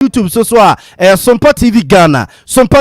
YouTube so Sompa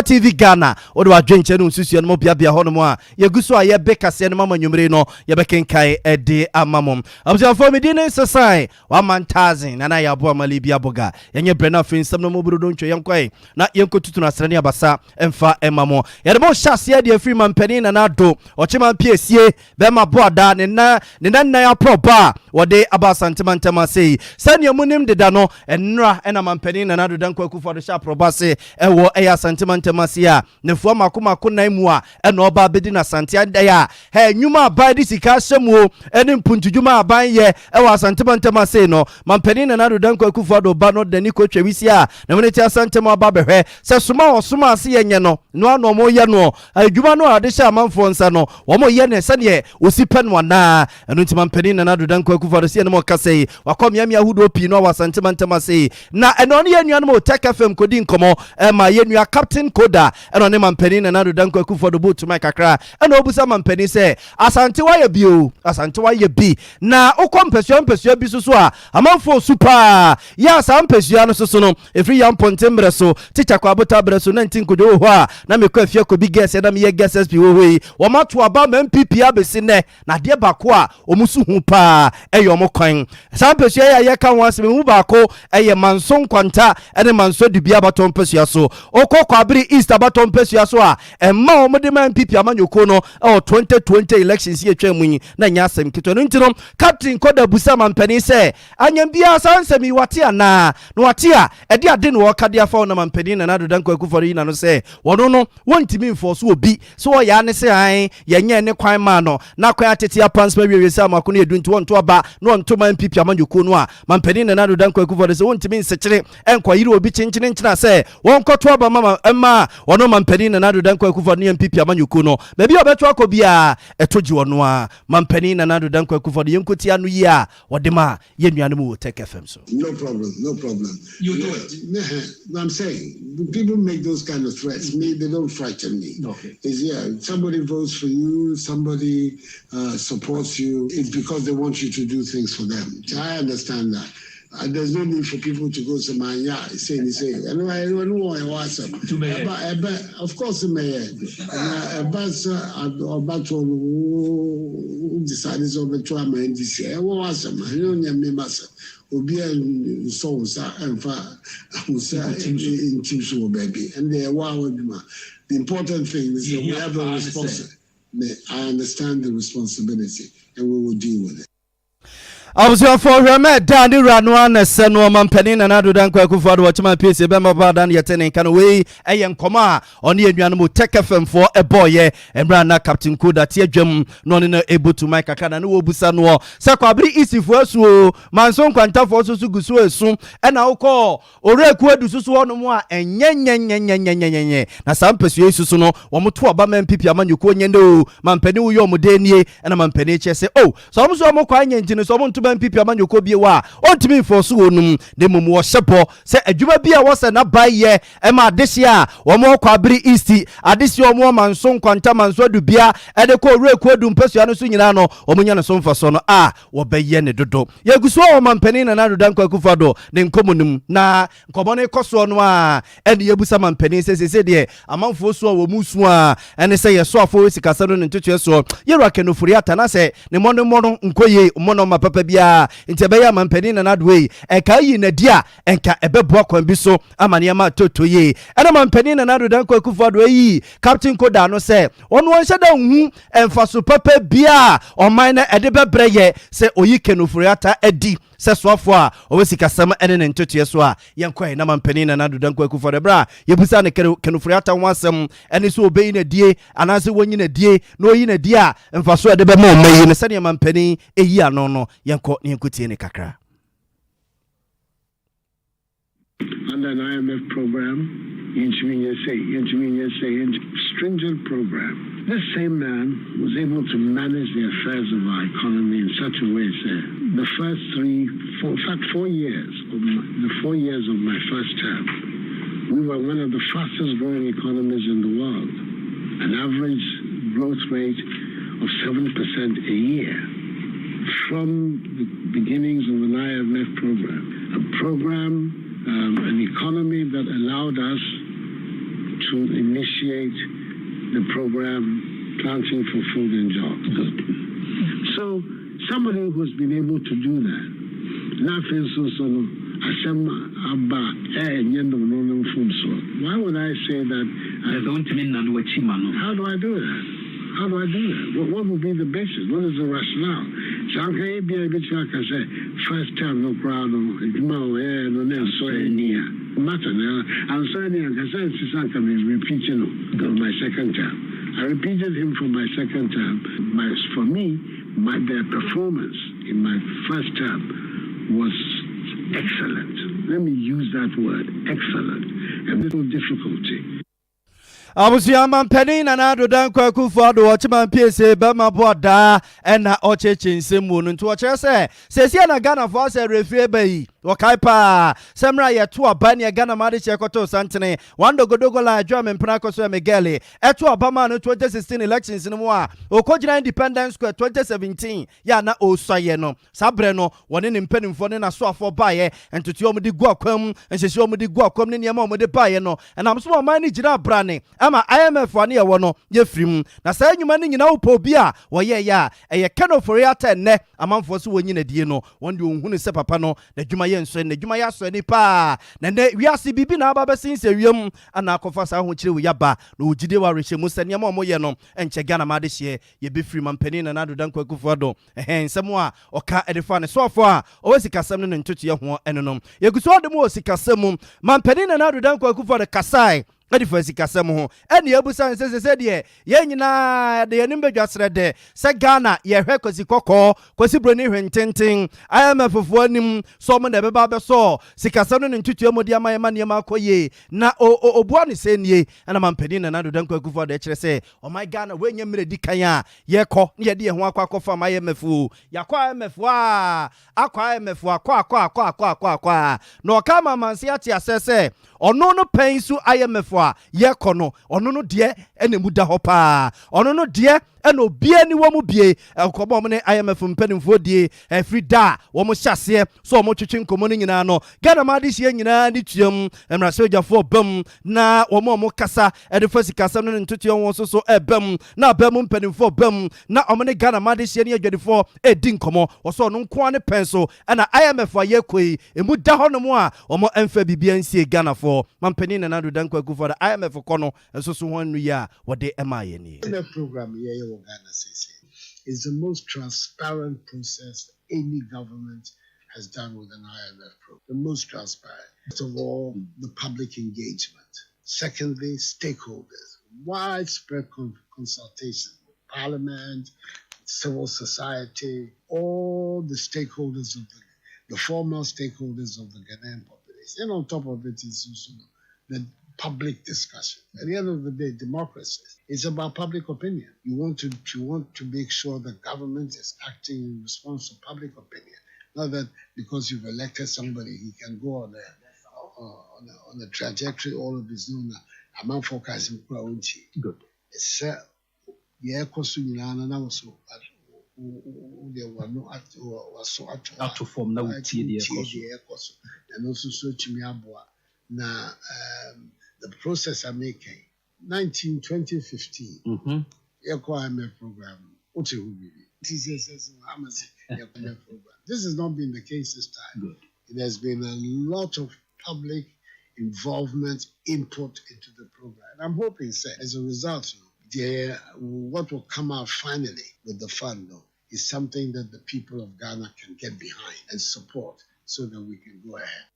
TV Ghana odo adwenche no nsusu no bia hono mo a yeguso a ye bekase no mama nwumre no ye bekenkai ede amamom abusua for me din sesai wa mantazin na ya bo amali bia boga yenye brena finsam no moburu do ntwe yenkwai na yenkotutu na srane abasa emfa emamo ye de mo hyase de free man pani na na do ochema piesie be ma boada ne na ya proba wode abasantema sei sane munim deda no enra ena man pani na na do dan kwaku for the sharp proba se ewo eya santema se a nefuo makoma nan mu a ena oba bedi na sante ya he nwuma aban di sika hyemu ene mpuntudwuma aban ye ewa santema se no man pani na na do dan kwaku for do ba no dani ko twewisi a na meneti asantema aba behwe se soma ase yenye no no mo ye no adwuma no ade sha manfo nsa no wo mo ye ne sane osipe no na eno nti man pani na na do dan kwaku for do se no mo kase wakom yamia hudo pi no wa santema se na eno ne yenua no mo Tech FM kodi nkomo ma yenua Captain Koda eno ne man pani na na do dan kwaku for do boot my kakra eno obusa man pani se asante wa ye bi na ukom pesua bi so a amanfo super ya sam pesua no so no efri yam pontembre so teacher kwa bota bre so 19 kodo ho a na me kwa afia ko bi guess na me ye guess SP wo hoi wo mato aba ma MPP abesi ne na de bako a omusu hu pa eyo mo kwan sam pesua ya ye ka wanse me hu bako eye manson kwanta ene manso dubia baton pesua so okokwa abiri East baton pesua so a emma omode ma MPP amanyoko no 2020 elections ye twamunyi na nya asem kito no ntino Captain Koda busa mampani se anyam bia sansemi wate ana no wate a ede ade no wakade afa na mampani na nado dan kwaku fori na no se wono no wontimi mfoso obi so wo ya ne se an yenye ne kwan ma no na kwan atete apans ma wiwe se amako no edu nti wonto aba no wonto man MPP amanyoko no a mampani na nado dan kwaku fori se wontimi nsechire enkwa yire obi chinchine nchina se wonkoto aba mama emma wono mampani na nado dan kwaku fori MPP amanyoko no bebi obeto akobia etoji wono a mampani na nado dan kwaku fori yenkoti anu yi a wodema yenuanu mu Tech FM so no problem you do it. I'm saying people make those kind of threats. Me, they don't frighten me. Okay. Somebody votes for you, somebody supports you, it's because they want you to do things for them. I understand that. There's no need for people to go to my say. And I don't know why I was of course, the mayor. About to decide over to my NDC. I was a man, Obi so and in teams baby. And they are the important thing is that we have a responsibility. I understand the responsibility and we will deal with it. Abusua for Rama Dani Ranwa na seno mampani na nado dan kwaku fado wachima PC be mabada na yetene kan we eyen koma oni anuanu mu Tech FM for eboye embra na Captain Koda tie dwam no ne na ebutu mic akana na wobusa no se kwabri isifo asu manson kwanta fo so gusu esu na ukọ oreku adu susu hono mu a enyenyenyenyenyenyenye na sampesu yesu no wo moto aba MPP amanyuko nyende o mampani wo yo modenie na mampani chese so mo so mo kwa nyenjine so mo MPP amanyoko bie wa ontimi forso wonum de mum wo hyepo se adwuma bia wo se na baye ema adehye a wo mo kwa biri East adehye wo mo manso kwanta manso dubia ede ko reku adum pesua no so nyina no wo munya no so mfaso no wo beye ne dodo yeguso wo mampani na nado dan kwaku fado ne nkomunum na nkomo ne koso no a ene yebusa mampani se de amanfo so wo musu a ene se yeso afo sikasa no ntoto so yerwa kenofuri atana se ne mono nkoye mono mapapa bia ntebeye mampani na nadwe eka yi na dia enka ebeboa kwan bi so amane ma totoye ena mampani na nado dan kwaku fado yi Captain Koda no se ono wonhye da hu emfaso papa bia oman na ede bebreye se oyi kenofuri ata edi se soafo a owesika sam ene ne ntotoye so a yenkwa na mampani na nado dan kwaku fado bra yebusa ne kenofuri ata wansem ene so obeyi na die anase wonyi na die no yi na die a emfaso ede be ma omayi ne se ne mampani eyi ano no yenko ne yenkutie ne kakra. Under an IMF program, stringent program. This same man was able to manage the affairs of our economy in such a way that the first 4 years of my first term, we were one of the fastest growing economies in the world, an average growth rate of 7% a year. From the beginnings of an IMF program, a program an economy that allowed us to initiate the program Planting for Food and Jobs. So somebody who's been able to do that, nothing so why would I say that? How do I do that? How do I do that? What would be the basis? What is the rationale? So I can say, first time no crowd, no matter now. I'm sorry, I can say repeating my second time. I repeated him for my second time. For me, their performance in my first term was excellent. Let me use that word, excellent. A little difficulty. Abusiaman Penny and Adodan Kwaku for the Watchman PSA Bama Boda and Ochechin Simun to watch us says Yana Ghana for us a referee bay or Kaipa Samra Yatua Banya Ghana Madish Yakoto Santini one Dogodogola German Panacoso Migueli Etua Bama 2016 elections in Moa or Kojina Independence Square 2017 Yana Osayeno Sabreno one in impending for Nina Swa for Baye and to Tiomidi Guakum and Shishomidi Guakum in Yamo de Bayeno and I'm so many Jina Brani. Ama IMF wani ya wano ye frim na saa nyumani nyina upo bia waye ya eye kano for ya ne amanfo so wonyi na die no wonde ohunu se papa no na dwuma ye nso na dwuma ya so ni pa na ne wiase bibi na aba besinse wiem ana akofa sa ho kire wo yaba na ogide wa rehye mu sane ma omoye no enche Ghana ma de hye ye be frim ampani na adodan kwakufu do nsem a oka edefa ne sofo a owesikasem no ntoto ye ho enonom ye guso de mu osikasem mampani na adodan kwakufu de kasai Edi first kasem ho eni ebusan se de ye nyina de yenim bedwasre de se Ghana ye hwe kosi kokko kosi broni hwententen IMF fofo anim so mo na beba be so sikasem no ntutu amodi amayema ne makoye na obua ne se nie na mampedi na adodan kwakufu de kire se oh my Ghana we nya mre di kan a ye ko ne ye de ho akwakofa ma IMF yakwa IMF a akwa IMF akwa no kama mansi ati asese ono no pensu IMF ye kono ono no de ene muda hopa ono no de ene obie ni wo mu bie enkobo mo ne IMF mpanimfo die frida wo mo hyase so mo twetwe nkomo ni nyina no Ghana ma de hye nyina ni tuam emrase ojafo bam na wo mo kasa ede fasi kasa no ntutu won so ebam na bam mpanimfo bam na o mo ne Ghana ma de hye ne adwadefo edi nkomo wo so no nko ane penso na IMF aye koi emuda hono a o mo emfa bibia nsie Ghana for mampani na adodan kwakufu da IMF kono enso so ho anu ya wode emaye ni the program here in Ghana says is the most transparent process any government has done with an IMF program. The most transparent. First of all, the public engagement. Secondly, stakeholders. Widespread consultation with Parliament, civil society, all the stakeholders of the formal stakeholders of the Ghanaian population. And on top of it is also the public discussion. At the end of the day, democracy is about public opinion. You want to make sure the government is acting in response to public opinion. Not that because you've elected somebody, he can go on a trajectory all of his own. I'm not focusing on good. It's yeah, because you know, now so there were no out to form now and also so to me now the process I'm making 2015 IMF program this has not been the case this time. Good. It has been a lot of public involvement input into the program and I'm hoping as a result what will come out finally with the fund though is something that the people of Ghana can get behind and support so that we can go ahead.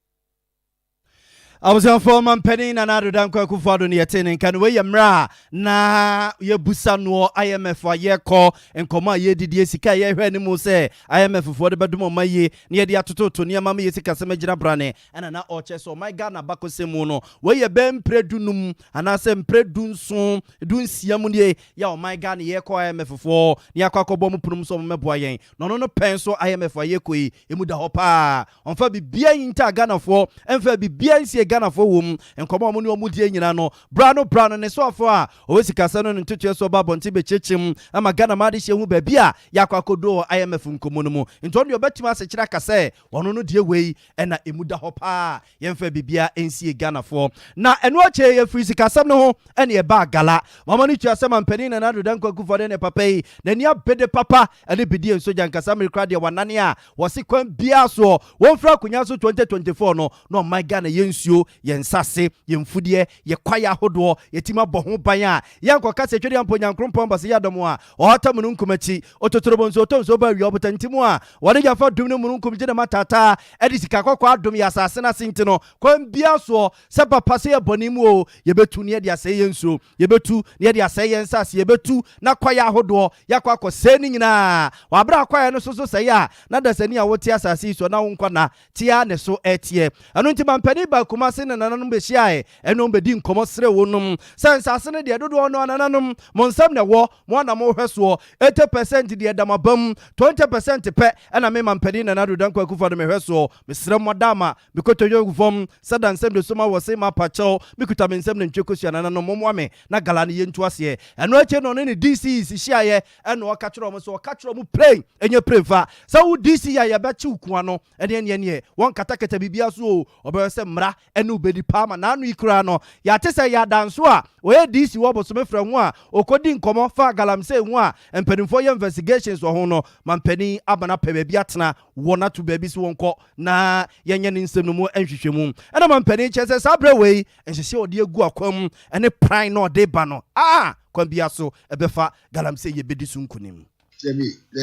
I was on former penny na adodan kwakufu do ne yetene kan we yemra na ye busa no IMF aye ko enkoma ye didie sika ye hwe ni mu se IMF fo de bedum maye ne ye de atototo ne mama ye sika se magina brane ana na oche so my Ghana bakosemu no we ye bem predunum ana se mpredu nso dunsiam ne ya my Ghana ye ko IMF fo ne akwakobo mu punum so meboa yen no penso IMF aye ko yi emu da hopa onfa bibia yinta Ghana fo enfa bibia nsie Ghana for whom and come on Mudi Yanano, Brown and so far, or Sikasano and Tutu so Babon Tibe Chichim, I'm a Ghana Madisha who bebia, Yakwakodo, IMF Uncomunumu, in Tonio Betimas Chaka say, one no dear way, and a Imuda Hopa, Yenfe Bibia, NC Ghana for. Now, and watch a free Sikasano, and a bar gala, Mamani Chasam Penin and Andrew Danko for any papa, then ya bede papa, and the Bidia Sojan Kasami Kradia Wanania, was sequent Biaso, one fra Kunyaso 2024, no, my Ghana Yensu, Yensase, Yenfudie, Yakwaya Hodo, Yetima Bohum Paya, Yanko Kase Julian Ponyan Krumpomba Yadomoa, or Hatamunum Committee, Ototrobon Soto, Soba, Yobotan Timua, what did you for Dunum Committee Matata, Edisika Dumi Assassina Sintino, Quem Biaso, Sapa Pasea Bonimu, Yebetu near the Asayansu, Yebetu near the Asayans, Yebetu, Nakwaya Hodo, Yakwako sending na, Wabra Quaya no so say ya, not as any of Tias Assis or now Unkwana, Tiane so etie, Anuntiman Peniba, Kumasin and Anum Beshiae, and Umbedin Comosre Wunum, Sans Assassin, the Adudo no Ananum, Monsamna war, one more Heswo, 80% the Adamabum, 20% pet, and a man Pedin and Adu Danko for the Meheso, Mr. Madama, because to your form, Sadan Sem the Summa was same pacho, Mikutamin Sem and Chokosian and no Momwame, Nagalani in Twasie, and watching on any DCs, Shia, and no catcher so catcher play, and your prefer. So DC, I bet you, Kuano, and then ye, one Katakata Bibiasu, or Bersemra, and nobody Palma, Nanu Krano, Yatesa Yadanswa, where DC was from one, or coding come far Galam say one, and pending for your investigations or hono, Mampeni, Abana Pebiatna, one or two babies won't call, na, Yan Insemumu, and Shishimu, and a Mampeni chases Abraway, and she saw dear Guacum, and a prime no de bano. Ah, Combiaso, a befa, Galam say ye bidisum kunim. Let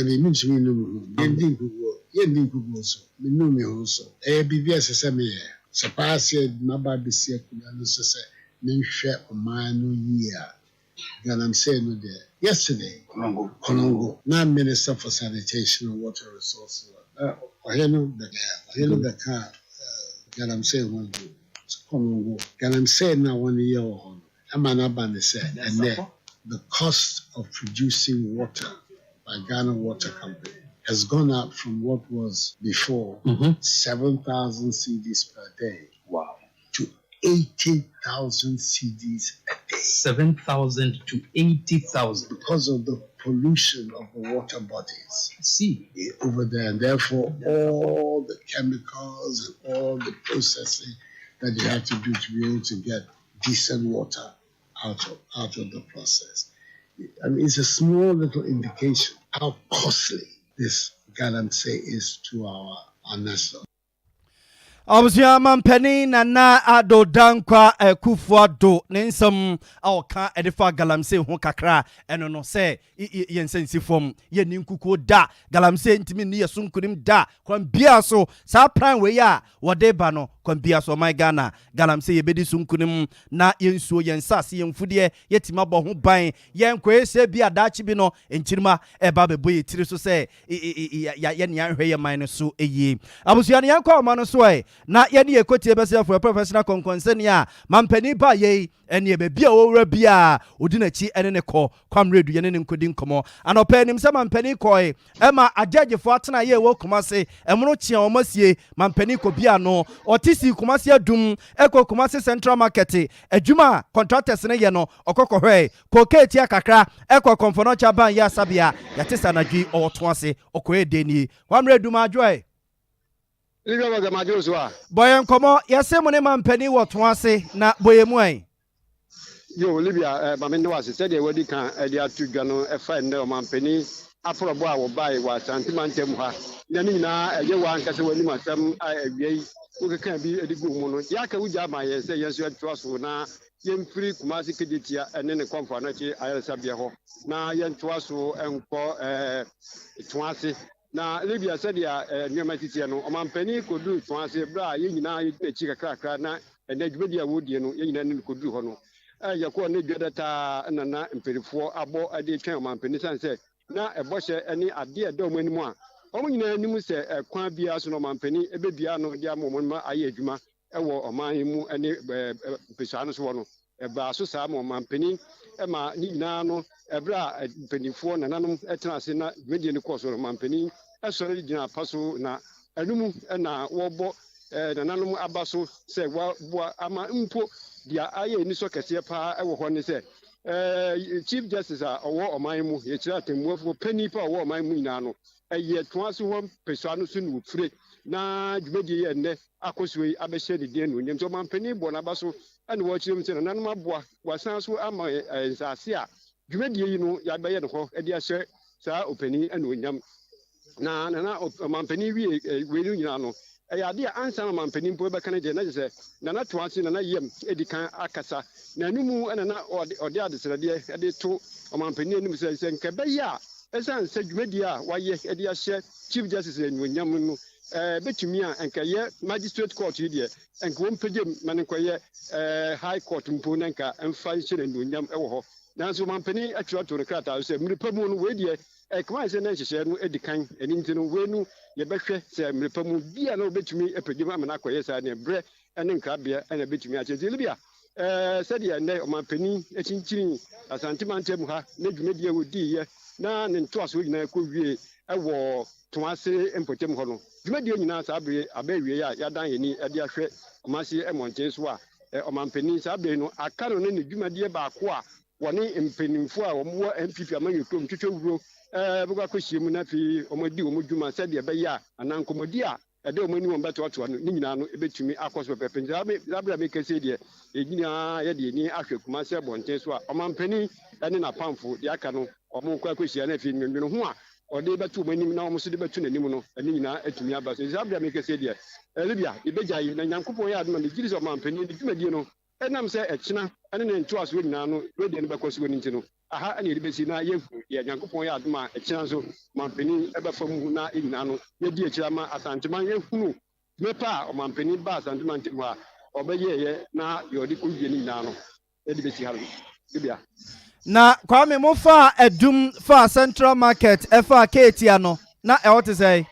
me mention you, Yending Kuboso, Minumi also, a BBS SME, Sapasia, Nababi Sekunano, Ninsha, Manu year. Galam say no there. Yesterday, Konongo, now Minister for Sanitation and Water Resources. I know the car, Galam say one do. Konongo, Galam say now 1 year on. Amanabani said, and then the cost of producing water by Ghana Water Company has gone up from what was before 7,000 cedis per day. Wow. To 80,000 cedis a day. 7,000 to 80,000. Because of the pollution of the water bodies. See. Over there. And therefore, all the chemicals and all the processing that you have to do to be able to get decent water out of the process. I mean, it's a small little indication how costly this galamsey is to our national. Obviously, man penny na ado dankwa kufuwa do nensam awka edifa galamse ho kakra eno no se yensensi fom ye ninkuko da galamse ntimi ni yesunkunim da kwan bia so sa plan we ya wode ba no kwan bia so my Ghana galamse ye bedi sunkunim na yensuo yensase yemfude yetima bo ho ban yenkwese bia dachi bi no enchirima eba bebo ye tiri so se ye ne anhwe ye man so eyi abusuane yankwa ma no so na yeni ekoti ebese for professional concern mampani ba ye ene be bia owura bia odinachi ene ne ko kwamredu yene ne nkodi nkomo anopa nim se mampani koi ema ajagefo atena ye wo komase emro chia omasie mampani ko bia no otisi komase adum eko komase central market adwuma contractors ne ye no okokohwe ko ketia kakra eko konfono cha ban ya sabia yatesa nadwi oto ase okoe deni kwamredu ma joy Boyan komo yase mo ne mampani woto ase na boyemu an yo Libya mamendo wase said e wadi kan e dia tudwa no e fa ne mampani afrobo a wo bai wa santimantem ha ya ni na ye wa nkase wani masam awie wo kan bi edigu mu no ya ka wuja ma ye se yenso etwa so na yemfiri kumasi kedetia ene ne konfa na chi ayelsabia ho na yentwa so enko etwase na Libya said ya nyoma titi no omampani kodu twanse bra ye nyina ye pechi kakra na ene dwedi awodie no ye nyina ne kodu ho no yakọ ne dwedata na mperifo abo ade twen omampani sanse na ebọhye ene ade ede omanimu a omo nyina anim se kwan bia so no omampani ebebia no dia momoma aye adwuma ewo oman mu ene pesa no so no eba so sa omampani ema ni nyina no ebra mpenifo na nanom etena ase na dwedie ne koso omampani esore gina paso na anumu na wobo nananom aba so sɛ wa ama mpo dia ayɛ ni so kɛseɛ paa ɛwɔ hɔ ne sɛ chief justice a ɔwɔ ɔman mu yɛkyerɛ atemmuafo panni pa ɔwɔ ɔman mu nyinaa no ɛyɛ toa so hɔ mpɛsua no so ne wɔfire na dwumadie yɛ nnɛ akɔsuo yi abɛhyɛ ne din no nyam sɛ ɔmampanin bɔ n'aba so ɛne wɔkyerɛ mu sɛ nananom aboa wasan so ama nsase a dwumadie yi no yɛabɛyɛ no hɔ de ahyɛ saa ɔpanin ɛne onyam na ɔmampanin wie wei no nyinaa no ɛyɛ ade a ansa na ɔmampanin mpo bɛka no deɛ na kyerɛ sɛ nana toa ase nana yam edi kan akasa na anumu ɛna na ɔde adesrɛdeɛ de to ɔmampanin anim sɛ nka bɛyɛ a ɛsiane sɛ dwumadie a wayɛ de ahyɛ chief justice anuonyam no bɛtumi a nka yɛ magistrate court yi deɛ nka wɔmpɛgyam ma no nkɔyɛ high court mpo na nka ɛmfa nhyɛ no anuonyam ɛwɔ hɔ nanso ɔmampanin atwerɛ to no krataa sɛ mmerepa mu no wei deɛ kwan sɛ na nhyehyɛ no edi kan ɛni nti no wei no yɛbɛhwɛ sɛ mmerepa mu bia na wɔbɛtumi apɛgyam ama no akɔyɛ saa ne berɛ ne nkrabea ɛna bɛtumi akyɛ nti libia sɛdeɛ nnɛ ɔmampanin akyinkyini asantemantam ha na dwumadie a wɔdiiɛ na ne ntoasoɔ nyinaa kɔwie ɛwɔ toase mpɔtam hɔ no dwumadie nyinaa saa bere abɛwie a yɛadan yɛni de ahwɛ ɔmase mmɔnten so a ɔmampanin saa bere no aka no ne dwumadie baako a wɔne mpanimfoɔ a wɔwɔ MPP amanyɔ kurom twitwa wuro bɛkɔ akɔhyia mu na afei ɔmadi wɔn dwuma sɛdeɛ ɛbɛyɛ a anaa nkɔmmɔdi a ɛdɛ wɔn anim wɔn bɛtoatoa no ne nyinaa no ɛbɛtumi akɔ so pɛpɛpɛ nti saa bere a mekɛsɛ deɛ ɛnyinaa yɛde ani ahwɛ kumase abɔnten so a ɔmampanin ne n'apamfo deɛ aka no ɔmo kɔ akɔhyia na afei nnwendwene ho a ɔde bɛto wɔn anim na wɔn nso de bɛto n'anim no ɛne nyinaa atumi aba so saa bere a mekɛsɛ deɛ libia yɛbɛgya yi na nyankopɔn yɛ adoma ne gyiri sɛ ɔmampanin ne dwumadie no ɛnam sɛ ɛkyena ɛne ne ntoasoɔ nyinaa no radio no bɛkɔ so wɔ ne nti no aha ɛne yɛde bɛsi na yɛhu yɛ nyankopɔn yɛ adom a ɛkyena nso ɔmampanin ɛbɛfa mu na nyinaa no yɛdi akyira ma asanteman yɛhunu mepa a ɔmampanin ba asanteman ntam hɔ a ɔbɛyɛɛyɛ na deɛ ɔde kɔwie no nyinaa no yɛde bɛsi ha no libia na kwame mo fa adum fa central market ɛfa keetia no na ɛwɔ te sɛ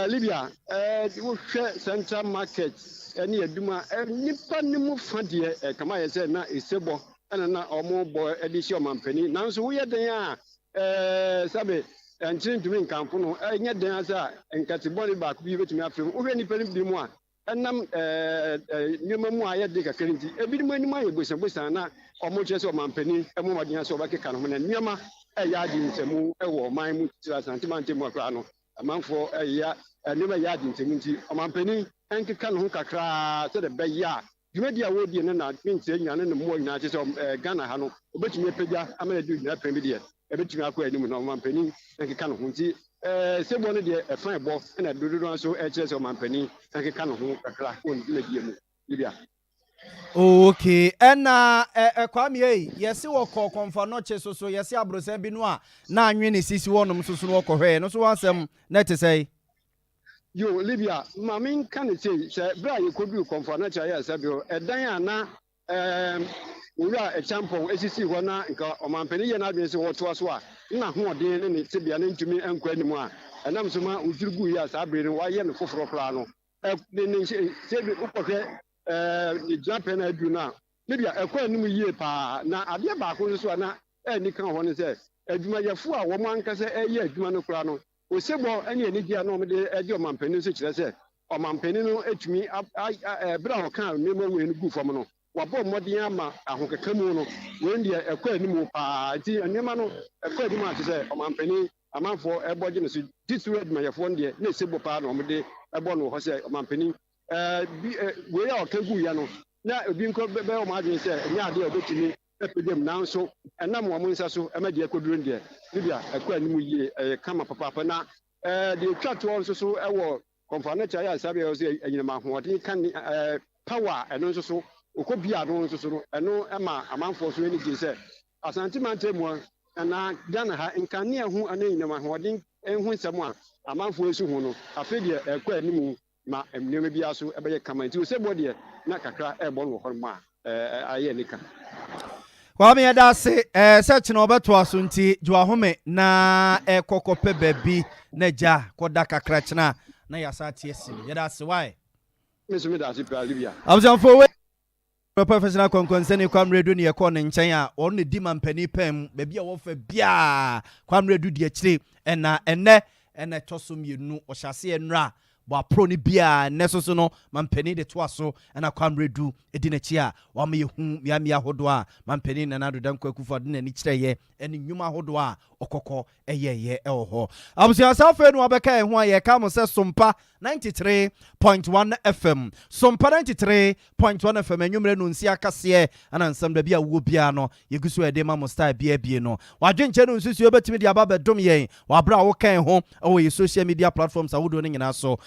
libia wohwɛ central market ɛne aduma nipa ne mu fa deɛ kama yɛ sɛ na ɛsebɔ ɛna na ɔmo bɔ ɛde hyɛ ɔmampanin nanso woyɛ den a sabe nkyene ntumi nkamfo no ɛnyɛ den ase a nkatebɔne baako bi bɛtumi afiri mu wohwɛ nipa no bi mu a ɛnam nneɛma mu a yɛde kakra nti ebinom anim ayɛ bosabosa na ɔmo kyerɛ sɛ ɔmampanin ɛmo mmɔden sɛ ɔbɛkeka no ho na nneɛma ɛyɛ ade nsɛmu ɛwɔ ɔman mu kyerɛ asantemantam mu akora no amanfoɔ ɛyɛ nneɛma ɛyɛ ade nsɛmu nti ɔmampanin ɛnkeka ne ho kakraa sɛdeɛ bɛyɛ a dwumadi a wɔredie no na nkyerɛ nyina ne mmoa nyinaa kyerɛ sɛ Ghana ha no wɔbɛtumi apagya ama no adi gyina pɛn bi deɛ ɛbɛtumi akɔ anim na ɔmampanin ɛnkeka ne ho nti sɛbɔ no deɛ ɛfa ɛbɔ ɛna dododo nso ɛkyerɛ sɛ ɔmampanin ɛnkeka ne ho kakra wɔ ne dwumadie mu libia okay ɛna kwame yi yɛsi wɔ kɔkɔmfa no kye so yɛsi abrosan bi no a na anwe ne sisi wɔnom so no wɔkɔhwɛ no so wɔasɛm na te sɛ yo libia mami nka ne sɛ bra yɛkɔduru kɔmfa no kyerɛ yɛ sɛ bio ɛdan a na wura ɛkyampɔn esisi hɔ na nka ɔmampanin yɛ n'adwene sɛ wɔtoa so a na hoɔden ne ne tebea ne ntumi nkɔ anim a ɛnam so ma odwiri gu yi a saa bere no wayɛ no foforɔ koraa no ne sɛ bi wokɔhwɛ ne gyina pɛ no aduru no a libia ɛkɔ anim yie paa na adeɛ baako nso so a na ɛni ka hɔ no sɛ adwumayɛfo a wɔn ankasa ɛyɛ adwuma no koraa no osebɔ ɛne anigye a na wɔde ɛde ɔmampanin nso kyerɛ sɛ ɔmampanin no atumi berɛ a ɔka nneɛma wei no gu fam no wabɔ mmɔden ama ahokeka mu no wei deɛ ɛkɔ anim paa nti nneɛma no ɛkɔ anim a te sɛ ɔmampanin amanfoɔ ɛbɔ gye no so titiri adwumayɛfoɔ no deɛ na ɛsebɔ paa na wɔde ɛbɔ no wɔ hɔ sɛ ɔmampanin wei a ɔka gu ya no na ebi nkɔ bɛyɛ ɔmo adwene sɛ ɛnyɛ adeɛ a ɔbɛtumi ɛpɛgyam nanso ɛnam wɔn nsa so ɛmɛ deɛ ɛkɔduro deɛ libia ɛkɔ anim yie ɛyɛ kama papaapa na deɛ etwa toɔ nso so ɛwɔ kɔmfa no kyerɛ yɛ asabi ɛwɔ sɛ ɛnyinam ahoɔden ka ne power ɛno nso so okɔ bia no nso so no ɛno ɛma amanfoɔ so ani gye sɛ asantemantam mu ɛna Ghana ha nkanea ho ɛne ɛnyinam ahoɔden ɛho nsɛm a amanfoɔ esi ho no afei deɛ ɛkɔ anim ma nneɛma bi aso ɛbɛyɛ kama nti osebɔ deɛ na kakra ɛbɔ no wɔ hɔ nom a ayɛ nika kwame yɛda ase sɛ kyena ɔbɛtoa so nti dwahome na ɛkɔkɔpɛ baabi na gya kɔda kakra kyena na yɛasa ate asi yɛda ase wae abusuafoɔ wei professional kɔnkɔnsɛne kwamredu ne yɛkɔɔ ne nkyɛn a ɔno ne di mampani pɛm baabi a wɔfa biaa kwamredu di akyire ɛna ɛnɛ ɛna ɛtɔ so mmienu ɔhyɛaseɛ nnura bo apro ni bia neso so no mampani de to aso na kwamredu edi na chi a wa ma yehu mia hodo a mampani na nado dan kwakufa de na ni kireye ene nnwuma hodo a okoko eyeye eho abusia safe no abeka ho a ye ka mo se Sompa 93.1 FM Sompa 93.1 FM enwumre no nsi akase ana nsam da bia wo bia no yeguso ede ma mo style bia no wadwenche no nsusu obetimi de aba bedom yen wabra wo kan ho o ye social media platforms awodo no nyina so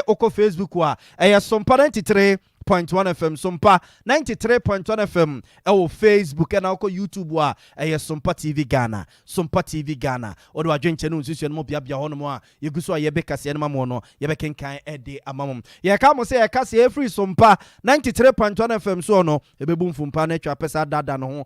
oko Facebook wa Sompa 93.1 FM Sompa 93.1 FM Facebook and oko YouTube wa Sompa TV Ghana Sompa TV Ghana odo adwenche no nsusu no bia hono mo a yeguso a yebe kase no mamo no yebe kenkan ede amamom ye ka mo se ye kase free Sompa 93.1 FM so no ebebu mfumpa na twa pesa dada no ho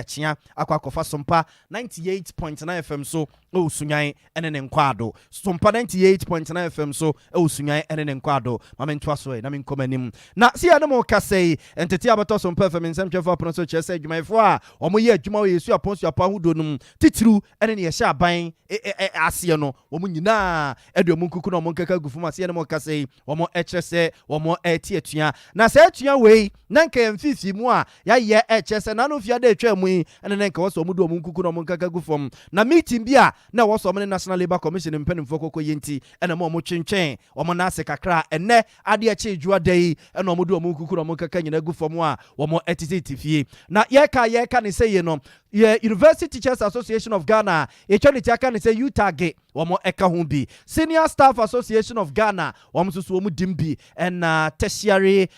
chia akwakofa Sompa 98.9 FM so sunyan ene ne nkwado Sompa 98.9 FM so sunyan ene ne nkwado mamentoa so na menkomanim na si ana mo kase entete abato Sompa FM nsem twefo apon so chese adwumayfo a omo ye adwuma we yesu apon so apa hudo num titiru ene ne ye hye aban ase no omo nyina ede omo nkuku no omo nkaka gufu ma si ana mo kase omo ekyese omo eti atua na se atua we nanka emfifi mu a ya ye ekyese na no fia da atwa mu ene ne nka wo so omo do omo nkuku no omo nkaka gufom na meeting bia na wo so omo National Labour Commission mpanimfo kokko yenti ene mo omo twentwen omo na ase kakra ene ade achi juwa dai ene omo do omo nkuku no omo nkaka nyina gufom a omo etiti fie na ye ka ne say no University Teachers Association of Ghana echoniti aka ne say UTAG womo eka ho bi Senior Staff Association of Ghana womo so womo dimbi and Tertiary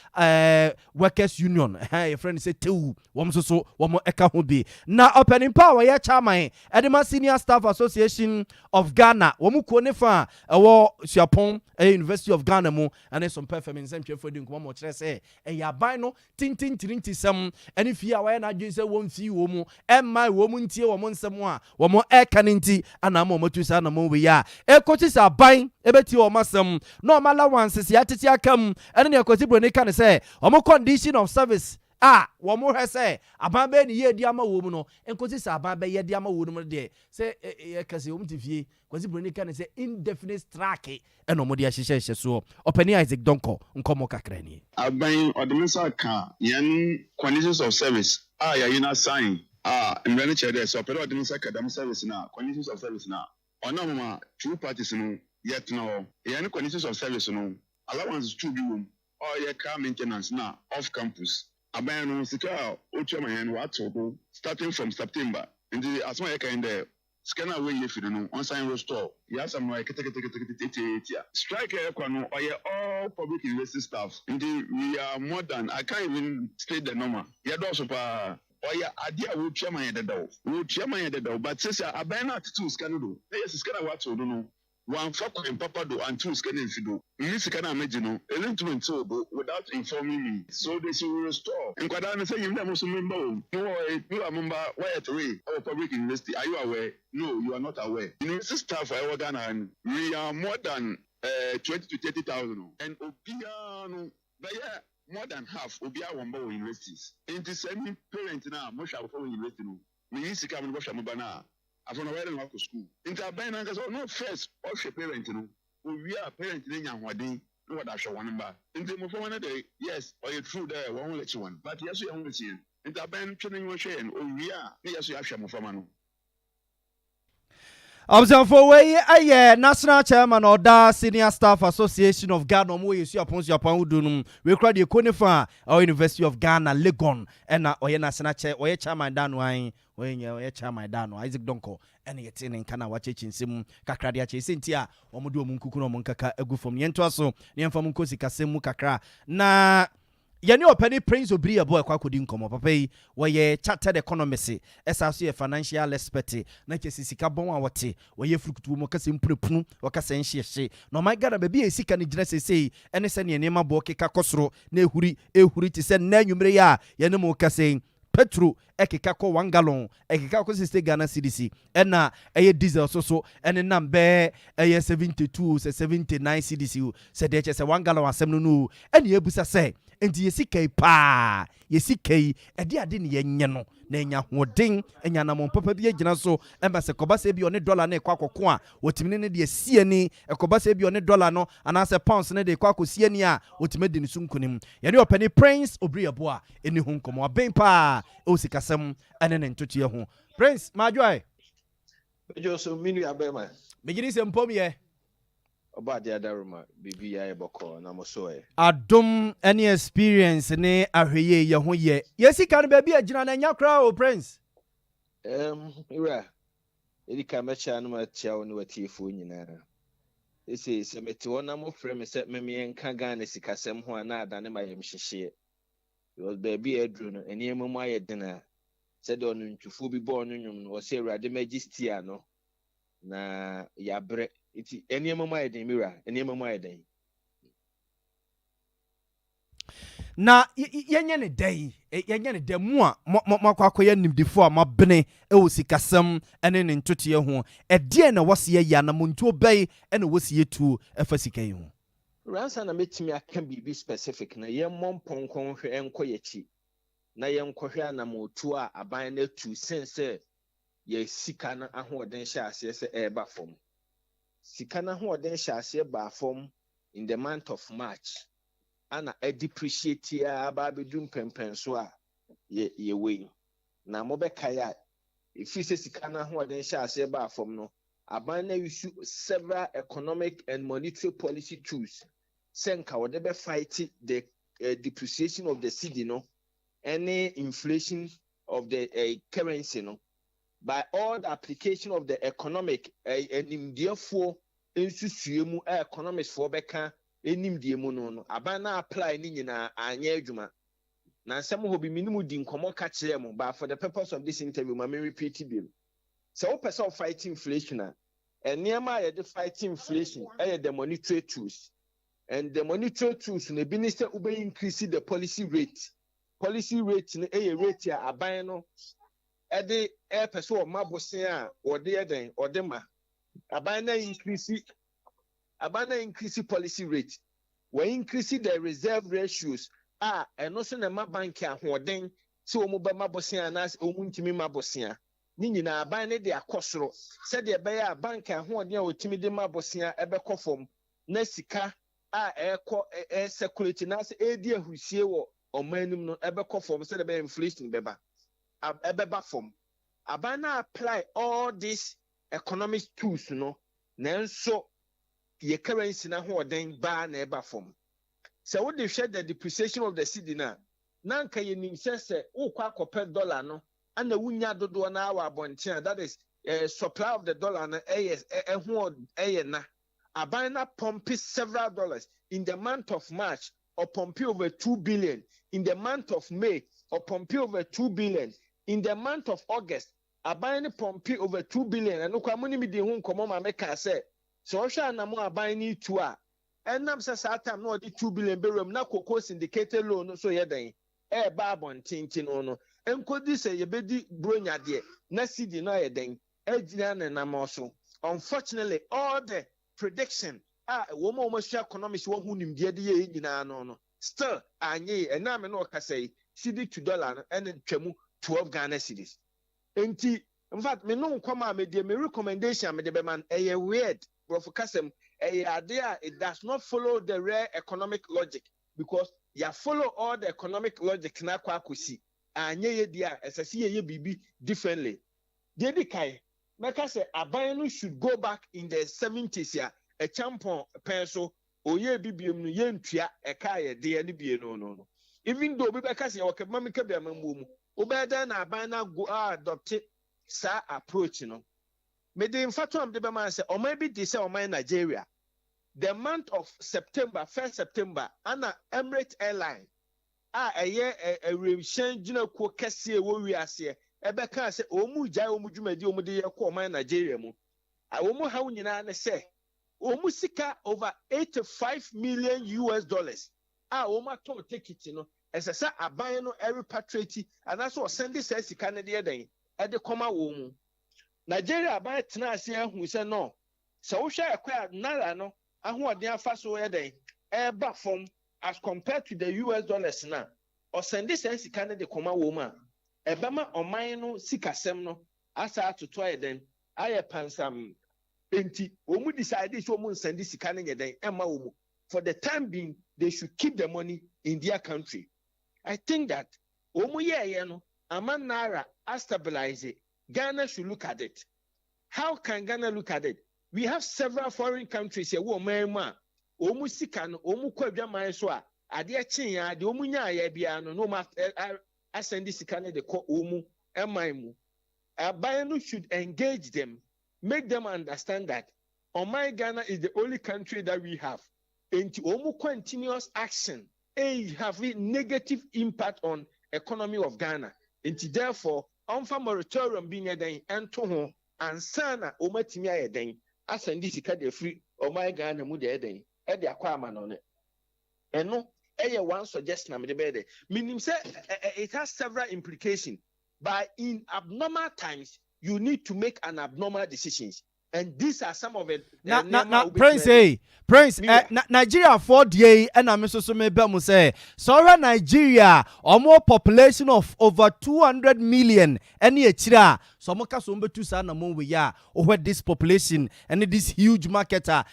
Workers Union your friend say tew womo so womo eka ho bi na opening power ya chairman edema Senior Staff Association of Ghana womo ko ne fa ewo Suapon University of Ghana mu and some performance nsem twefo di nkomo mo kire say ya ban no tintin tirintisem ene fie a wa na adwen say won fi wo mu my woman tie wo nsem a wo mo eka nti ana mo matusa na mo we ya ekoti sa ban ebeti wo masem no mala wanse se atete akam ene ne ekoti bro ne ka ne say wo mo condition of service wo mo he say aban be ni ye di ama wo mu no ekoti sa aban be ye di ama wo mu de say e kase wo mtifie kwasi bro ne ka ne say indefinite strike eno mo de ahyehyehye so opani Isaac Donko nkomo kakra ni aban odemisa ka yan conditions of service ya yina sign mbrani chere so pero odemisa academic service na conditions of service na ona mama two parties no yet no yan conditions of service no allowance to be room or your car maintenance na off campus aban no sika otuama yan wa to starting from September ndi asma ye kind there scanner wey you fit no on sign restore yes am like strike no all public university staff ndi we are more than I can't even state the number ya do so pa idea we chairman yedda but since aban na to scanner do yes scanner what to do no one fuck in papa do and two scanning fido this kind of imagine element so without informing me so they should restore and kwada na say you dem so member you are member why at way our public university are you aware no you are not aware university staff I Ghana and we are more than 20 to 30,000 and obiano more than half obia won bo universities in the same parent now most of our university no we need to come and wash na after no where go school into aban na so no first of your parent no we are parent na nya hwade no what asho one ba into mo for one day yes or you true there one let you one but yes you want to into aban training one share and we are yes you have mo for no Observe way aye National Chairman of the Senior Staff Association of Ghana mo yesu apon su apan udunum we kra de konifa University of Ghana Legon na oye National Chairman dan wan oye Chairman dan Isaac Donko ene yete ne nka na wachechinsem kakra de ache sentia omo de omunkuku no omunkaka agufom yento aso ne mfam nkosi kasem mu kakra na yani opani Prince Obri abo akodi nkomo papa yi woye chartered economist esaso ye financial expert na kesisika bon a wote woye frukutu mo kase mpurepunu wakase nhyehe no my god baby esika ne gina sesei ene se ne nema bo keka kosoro na ehuri ti se na nwumre ya yene mo kase petro ekeka ko 1 gallon ekeka ko 60 Ghana cedis ena eye diesel so ene nambe eye 72 se 79 cedis se de che se 1 gallon asem no ene ebusa se enti yesika pa yesika yi ede ade ne yenye no na enya hoden enya na papa bi agina so embase koba se bi one dollar na ekwa kokko a wotimne ne de sie ni ekoba se bi one dollar no anase pounds ne de ekwa kosie ni a wotime de nisu nkunim ye ne opani Prince Obriabo a eni hu nkomo aben pa o sikasem ene ne ntotie ho Prince Majoy Joso minu abema megiri se mpom ye oba de adaruma bibi ya eboko na mosoe adom any experience ne ahweye ye ho ye yesika no ba bi agina na nya kra o Prince ira edika mecha no matia woni watiefo nyina ese se meti wona mo frame se meme enka Ghana sikasem ho na adane mayem hyehye yo ba bi edru no eniem mu ayedena se de onu ntwufo bi bo onu nwum no wo se Awurade majesty ano na yabre iti eniem mu ayeden mira eniem mu ayeden na yenye ne dai yenye ne demu a makwakoya nimdifo a mabene e wo sikasem ene ne ntote ho ede na wose ya na montuo bai ene wose yetu efa sikan ho ransa na metimi aka bibi specific na yemmom ponkon hwe enkoyechi na yenkohwe na motu a aban na tu sense ye sika na ahoden hye ase se eba fom sika na ahoden hye ase ba fom in the month of March ana depreciate ya aba bedum pempenso a ye we na mobeka ya ifise sika na ahoden hye ase ba fom no aban na use several economic and monetary policy tools senka wode be fight the depreciation of the cedi no any inflation of the currency no by all the application of the economic and therefore ensusuemu economics for beka enimdiemu no abana apply ni nyina anya adwuma na nsem ho bi minimu di nkomo ka kire mu but for the purpose of this interview ma me repeat it so person fight inflation enema ye the fight inflation the monetary tools and the monetary tools no bi ni say ube increase the policy rate no rate ya aban no ede person o mabosen a ode eden ode ma aban na increase policy rate we increase the reserve ratios eno so na ma bank ahoden se o mu ba mabosen anas o mu ntimi mabosen ni nyina aban ne de akosoro se de be ya bank ahoden a otimi de mabosen ebekọ fom na sika circulate na se edi ahusie wo omanum no ebekọ fom se de be inflation beba ebeba fom aban na apply all these economic tools no nanso ye currency na hoden ba na eba fom so we dey share the depreciation of the cedi na nka ye nim se ukwa akopɛ dollar no ana wunya dodo na awa abonten that is supply of the dollar na na aban na pump several dollars in the month of March or pump over 2 billion in the month of May or pump over 2 billion in the month of August aban ni pump over 2 billion and kwa muni mi di hu nkomo ma meka se so hwa na mo aban ni tu a enam se sa time no di 2 billion berum na koko syndicated loan so ye dan ba abontintin no enkodi se ye bedi bronya de na cedi no ye dan agina na namoso unfortunately all the prediction wo mo economics wo hu nimde de ye nyina no still anye enam no ka say cedi to dollar and twemu 12 Ghana cedis enti in fact me no nkoma me de me recommendation me de be man weird prof kasem idea it does not follow the rare economic logic because ya follow all the economic logic na kwa akosi anye ye dia esase ye bibi differently de di kai meka say aban no should go back in the 70s ya a champion penso oye bibiem no ye ntua eka ye de ne bie no even though be beka say o kema me ka bia mambo mu obeda na aban na go adopt sa approach no me de infato am de be man say o man bi de say o man Nigeria the month of September 1st September ana Emirates airline a remission gina ko kese wo wiase ebe kan say o mu jai o mu dwumadi o mu de yakọ o man Nigeria mu o mu hawo nyina ne say o mu sika over 85 million US dollars o ma to ticket no esesa aban no repatriate and so send this sika ne de den e de koma wo mu Nigeria aban tena ase ahu se no se wo hwe ekwa nara no ahoɔden afa so yɛ den ɛba fam as compared to the US dollars now, or send this and sika de koma woman. Ebama ɔman no sikasɛm no asa atoto ayɛ den ayɛ pansam enti omu decide so omu send sika ne nyɛ den ɛma omu. For the time being, they should keep the money in their country. I think that omu yɛ no aman naira stabilize it. Ghana should look at it. How can Ghana look at it? We have several foreign countries here who are omu sika no omu kwa dwaman so a ade akyin ya de omu nya ya bia no ma asend sika ne de ko omu eman mu. Aban should engage them, make them understand that Oman Ghana is the only country that we have. And omu continuous action have a negative impact on economy of Ghana. And therefore, onfa moratorium being a den and to ho ansana omatimi aye den asend sika de free Oman Ghana mu de den e de akwa ama no ne. Eno one suggestion I'm the meaning say it has several implications, but in abnormal times you need to make an abnormal decisions, and these are some of it. Now, Prince, Nigeria 4 day, and I'm so maybe say, sorry, Nigeria, or more population of over 200 million, and yet, so moka sombe tu sana mo we ya, over this population, and this huge marketer,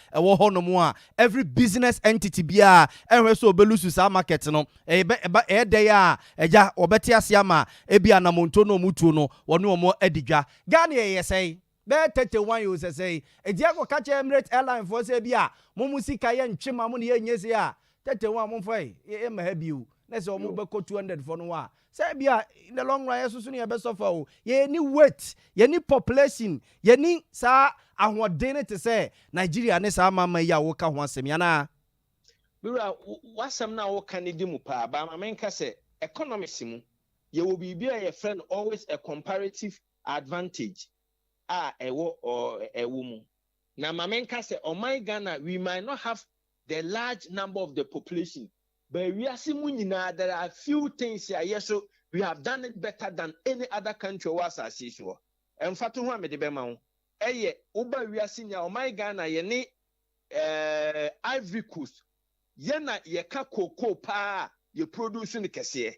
every business entity bia, and so belusu sa market no, deya, eja, obetia siama, ebia na montono mutuno, wanu mo ediga, Ghana say. Be 31 you say e dia go catch Emirates airline for say bia mo musika ye ntwema mo ne ye nyese a 31 mo foi e ma ha biu na say mo be ko 200 for no wa say bia in the long run yeso so ne be suffer o ye ni weight ye ni population ye ni sa ahoden te say Nigeria ne sa mama ya wo ka ho asem ya na bira wasam na wo kan di mu pa ba ma menka say economics mu ye wo bibia ye friend always a comparative advantage. Ewo or ewumu. Now, Mamenka said, "Oh my Ghana, we might not have the large number of the population, but we are seeing there are few things here. Yes, so we have done it better than any other country was as usual. And Fatu Muhammad Bemau, Uba we are seeing oh my Ghana, ye Ivory Coast, yena ye ka cocoa pa ye producing the kese.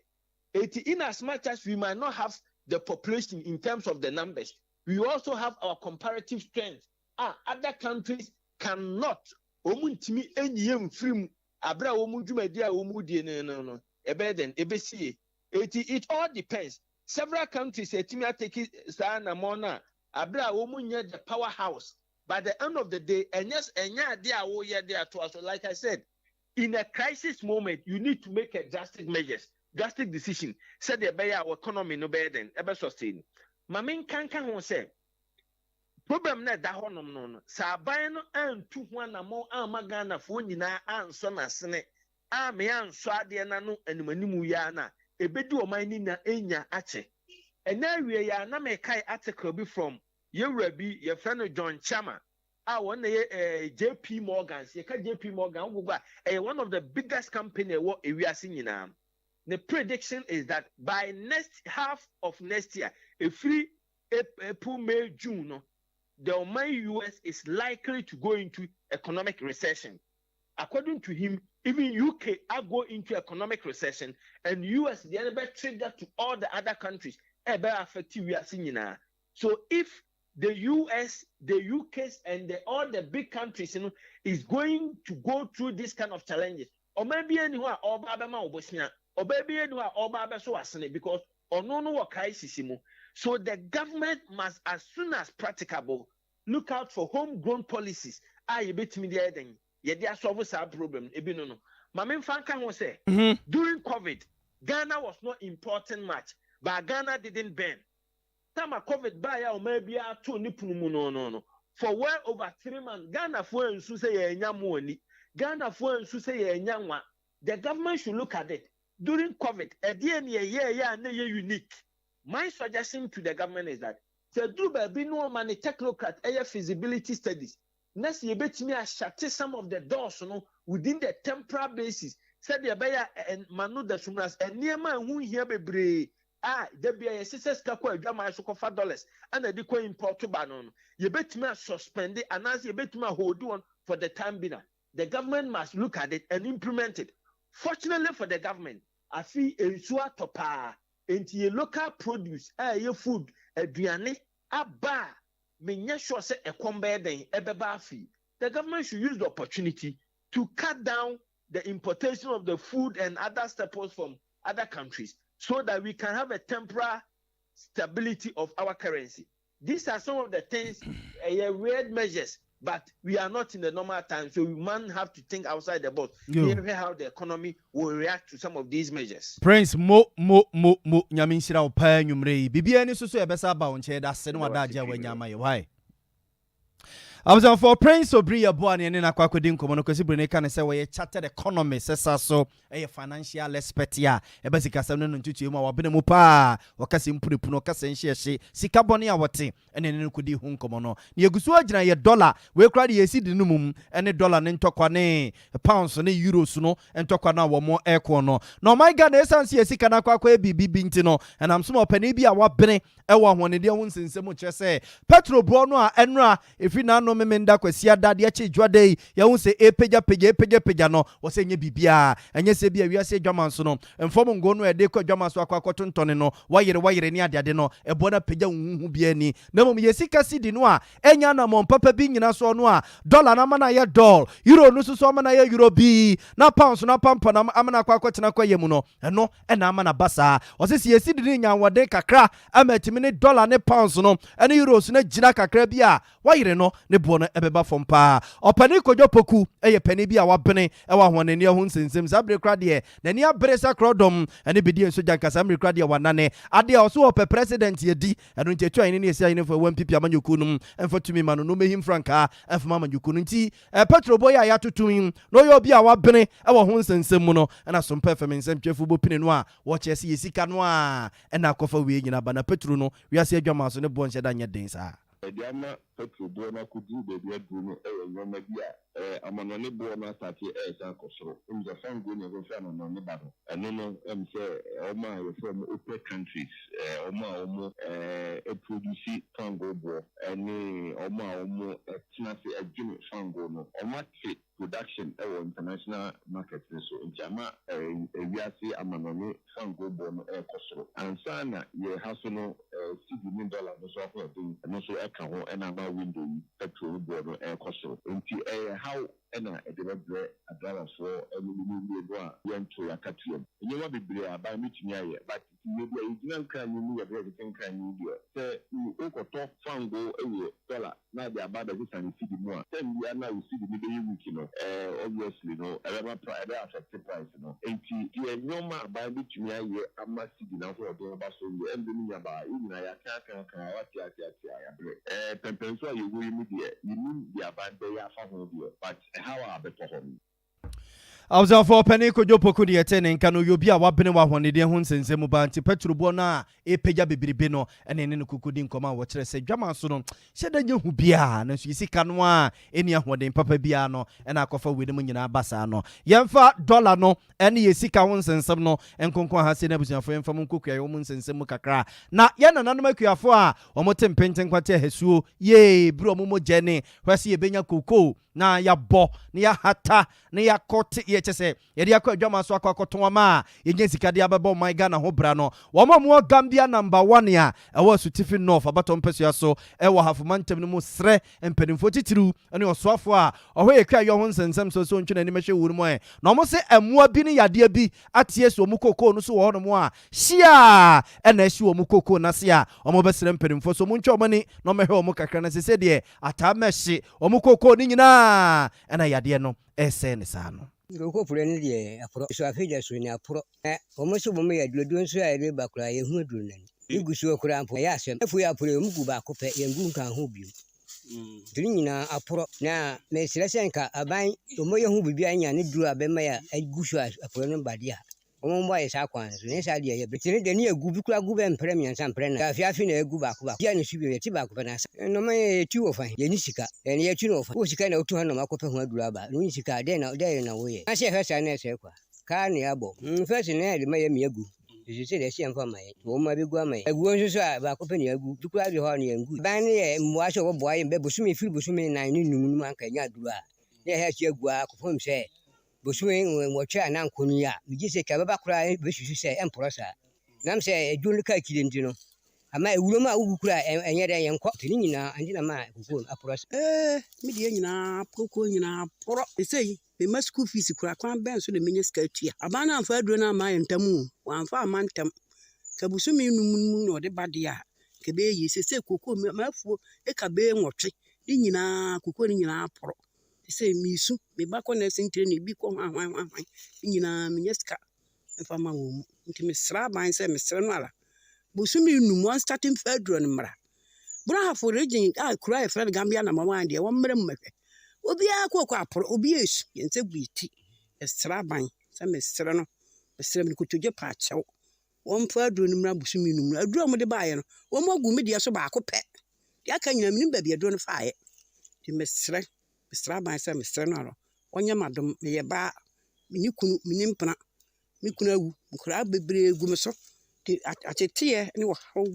In as much as we might not have the population in terms of the numbers. We also have our comparative strength. Other countries cannot. Omuntimi enyem film abra omudwumadia omudie no. Ebeden ebesi. It all depends. Several countries etimi ateki sa na mona abra omunye the powerhouse. By the end of the day, enya ade a wo ye there to us. Like I said, in a crisis moment, you need to make a drastic measures, drastic decision. Said the our economy no better ebe sustain. Mamin kanka ho say problem na da honom no sa ban no antu ho na mo amagana fo nyina anso na sene me anso ade na no animanimu ya na ebedi o man ni na enya ache ena wie ya na me kai article bi from yewura bi ye friend John Chama won na JP Morgan ye ka JP Morgan ugugba one of the biggest company wo ewiase nyina. The prediction is that by next half of next year, April, May, June, no, the US is likely to go into economic recession. According to him, even UK are go into economic recession, and US the other trigger to all the other countries. So if the US, the UK, and all the big countries, is going to go through this kind of challenges, or maybe anyone or Babama or Bosnia. Or baby, because no crisis. So the government must, as soon as practicable, look out for homegrown policies. You bet me there then. Yeah, they are solving our problem. No. Mamin Fanka was say during COVID, Ghana was not important much, but Ghana didn't burn. Time of COVID by or maybe two nipunumu no. For well over 3 months, Ghana for and say Ghana for and say the government should look at it. During COVID, a year unique. My suggestion to the government is that to do be no money technocrat feasibility studies. Next year, bet me shut some of the doors within the temporal basis. Said the buyer and Manu the Sumas and near man who here be brave. There be a sisters kako drama $5 and a deco import to banon. You bet me suspend it and as you bet me hold on for the time being. The government must look at it and implement it. Fortunately for the government, I feel a topa into a local produce, a food, a duane, a bar, me sure say a combat then a fee. The government should use the opportunity to cut down the importation of the food and other staples from other countries so that we can have a temporary stability of our currency. These are some of the things, weird measures, but we are not in the normal time, so we might have to think outside the box. Hear how the economy will react to some of these measures. Prince mo nyaminsira opa nwumre bibia ni so ebesa ba wonche da se no adaje wanyama ye why for Prince Obri Yeboah ne na kwakwedi nkomo no kwesi brene kan se we chartered economy sesa so financial expert ya ebesika sam no ntutu mu awabene mu pa wakase mpunepu no kase nhye sika bone a wote ene ne kodi hu nkomo no ne yegusu agina ye dollar we kra de yesi di numum ene dollar ne ntokwa ne pounds ne euros no ntokwa na wo mo eko no no my god essence yesika na kwakwa bibi nti no and am so opani bi a wabene ewo hone de hu nsensem kire se petrol bro no a enra efi na no memenda kwasia dade ache dwade ya hu se epeja no wo se nye bibia enye se bia wiase dwaman so no enfom ngo no ede kwa dwaman so akwakoto ntone no wayere ni ade no ebo na peja huhu bia ni na mom yesika sidi no a enya na mom papa bi nyina so no a dollar na mana ye doll euro no so mana ye euro bi na pounds na pampa na amana akwakoto kwa yemu no eno na amana basa wo se yesidi ni nya wode kakra amatimi ne dollar ne pounds no ene euros na gina kakra bia wayere no ne bo no ebeba fompa opani kojo poku eye pani bi a wabene ewa honani ho nsensem sabre kra de na ni abere sakrodom ene bedi enso jankasa amre kra de wanane ade a so ope president yedi eno ntetu ani ne esi ani fo wampipi amanyoku num emfatumi mano no mehim franka efma amanyoku nti petrol boy ya tutun no yo bi a wabene ewa ho nsensem mu no na Sompa FM nsem twefu bopine no a wo chese yesika no a ena akofa we nyina bana petrol no wiase adwama so ne bo nche da nya den sa Diama petrol boy could do the dear Bruno, Amanone Bona Sati, Sankosro, the Fan Gun of Fan on the battle. And no, say, Oma from upper countries, Oma, a produce Fango Bo, and Oma, a Jimmy Fango, Oma production, international market, so in Jama, we are see Amanone Fango Bon, Kosro, and Sana, ye has no $60 million, and also and about window petrol board air cost. How and I developed a dollar for a million went to a catch. You want to be by meeting here, but maybe a young can you move everything can you do? Say, you talk fango a dollar, now they are bad as this and see more. Then we are now see the middle week, you know, obviously, no, I have a price, you know. And you are no man by meeting here, I must see the number of the bus on the end of the bar, even I can't Tempenso you will immediate. You mean the abandon ya family, but how are the problem? Awza for penny kojo poku de yete nka no yobi a wabene wa hone de ho nsensem ba nti petrol bo na epeja bebiribe no ene ne kokodi nkoma wo kire se dwama so no hyeda nya hu bia na so yisika no a eni ahoden papa bia no ena akofa wedi mu nyina basa no yemfa dollar no ene yesika ho nsensem no enkonkon ha se na busuafo yemfa mu kokua yo mu nsensem kakra na ye nananom akuafo a omote mpenten kwate hasuo ye bro mo mogene hwase ye benya koko na ya bo na ya hata na ya kote ye chese ye dia kwa dwama so akwakoto ma ye nyen sika dia bebo my Ghana ho bra no wo mo Gambia number 1 ya ewo Sutifi North abato mpesua so ewo hafumantem no mu sre empenimfo titiru ene osoafo a oho ye kwa yo ho nsensem so ntwe na ni mehwe wuru mo na mo se emua bi ne yade bi atie so mu koko no so wo no mo a hia ena hye wo mu koko na se a omo besre empenimfo so mu ntwe omani no mehwe wo mu kakra na se de ata mehye wo mu koko ni nyina ena yade no ese ne sa no Go for any day, apro so afida so ni apro almost mo ya dudun so ya reba kura ye hu adun ni gusu okura ampo ya asem efu ya apro mu gu ba ko pe ye ngu nkan ho bi diri nyina apro na me sire senka aban mo ye hu bibi anya ne duru abema ya gusu apro no badia omo mo ya sa kwan so ne sa dia ye betini de ni egu bi kura gu be mpre mi ansa mpre na afi na egu ba ko ba dia ne subi ye ti ba ko na no ma ye ti wo fan ye ni sika ene ye ti no fa wo sika na otu ha no makope ho aduru aba no ni sika de na wo ye na se hwesa na se kwa ka ne abo first na de ma ye mi egu you say they see am for my wo ma bi gwa mai egu nso so ba ko pe ne egu du kura bi ho ne egu ban ne ye mwa so wo boy be busumi firi busumi na ni num num anka nya aduru a ne ha chi egu a ko fom se bosome wɔtwe ana nkɔnu a megye sɛ ka bɛba koraa bɛsusu sɛ ɛmporɔ saa nam sɛ adwo no ka akyire nti no ama ewurom a wogu kora ɛnyɛ dɛ yɛnkɔ nti ne nyinaa ante na ma kokoo aporɔ medeɛ nyinaa kokoo nyinaa porɔ ɛsɛi mema school fees kora kwan bɛn so na menya sika atua aba no amfa aduro no ama yɛ ntam o wamfa ama ntam ka bosome num na ɔde ba deɛ a ka bɛyɛ sɛ kokoo maafuo ɛka bɛyɛ nwɔtwe ne nyinaa kokoo ne nyinaa porɔ sɛ misu meba kɔ na sentire ne bi kɔ hwan ne nyinaa menya sika mfa ma wɔ mu nti mesrɛ aban sɛ mesrɛ no ala bosome num wɔn starting fa aduro no mmara Brahafo region a kura yɛfrɛ no Gambia number 1 deɛ wɔmmrɛ mu mɛhwɛ obiara kɔkɔ aporɔ obi esu yɛnsɛ gu iti ɛsrɛ aban sɛ mesrɛ no kotodwe pa akyɛw wɔmfa aduro no mmra bosome num aduro mo de baayɛ no wɔn agu me deɛ so baako pɛ deɛ aka nyina menim baabi aduro no faayɛ nti mesrɛ aban sɛ mesrɛ no arɔ ɔnyɛ madom meyɛ baa mene kunu mene mpena me kunu awu nkora bebree gu me so nti ateteɛ ne wɔhaw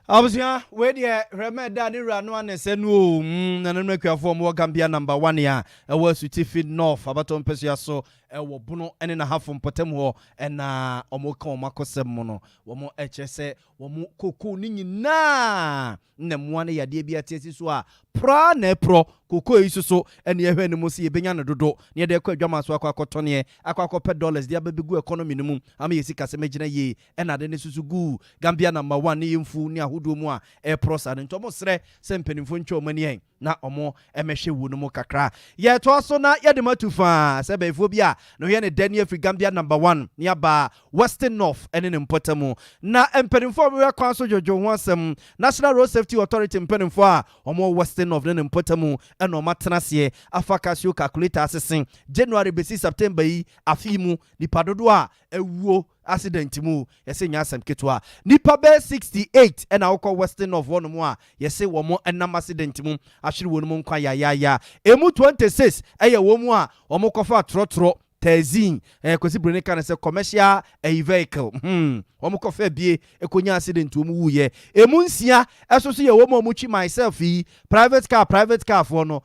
Abusua, where the remedy ni ranu ane senu na nanu kwa form wo Gambia number 1 ya e wo Sutifid North abaton pesia so e wo bunu ene na hafo mpotem ho e na omo ka omo akosem mo no wo mo eche se wo mo koko ni nyina na mo ane yade bia tiesi so a pra na pro koko yi so ene ye hwani mo se ye benya no dodo ne de kwa adwama so akotone akwakope dollars dia babegu economy no mu ama yesi kase magina ye e na de ne susu gu Gambia number 1 ne yemfu ne ahodo mu a e prosa ne ntomo sre se mpanimfo ntwo mani en na omo emehwe wo no mu kakra ye to so na ye de matufa se befo bia no ye ne Daniel Free Gambia number 1 ne aba Western North ene ne mpotamu na mpanimfo we kwan so jojo ho asem National Road Safety Authority mpanimfo a omo Western North ne mpotamu ene o matenase afakasio calculator asesen January besi September yi afimu nipadodo a ewuo accident mu yese nya asem ketwa nipa be 68 ena wokọ Western North wono mu a yese wo mo enam accident mu ahwere wo mu nkwa ya emu 26 eye wo mu a wo mo kofa trotro Tezin kwesi brone kan se commercial vehicle omo kofa bie ekonya accident wo mu wuye emu nsia eso so ye wo mo twi myself yi private car for no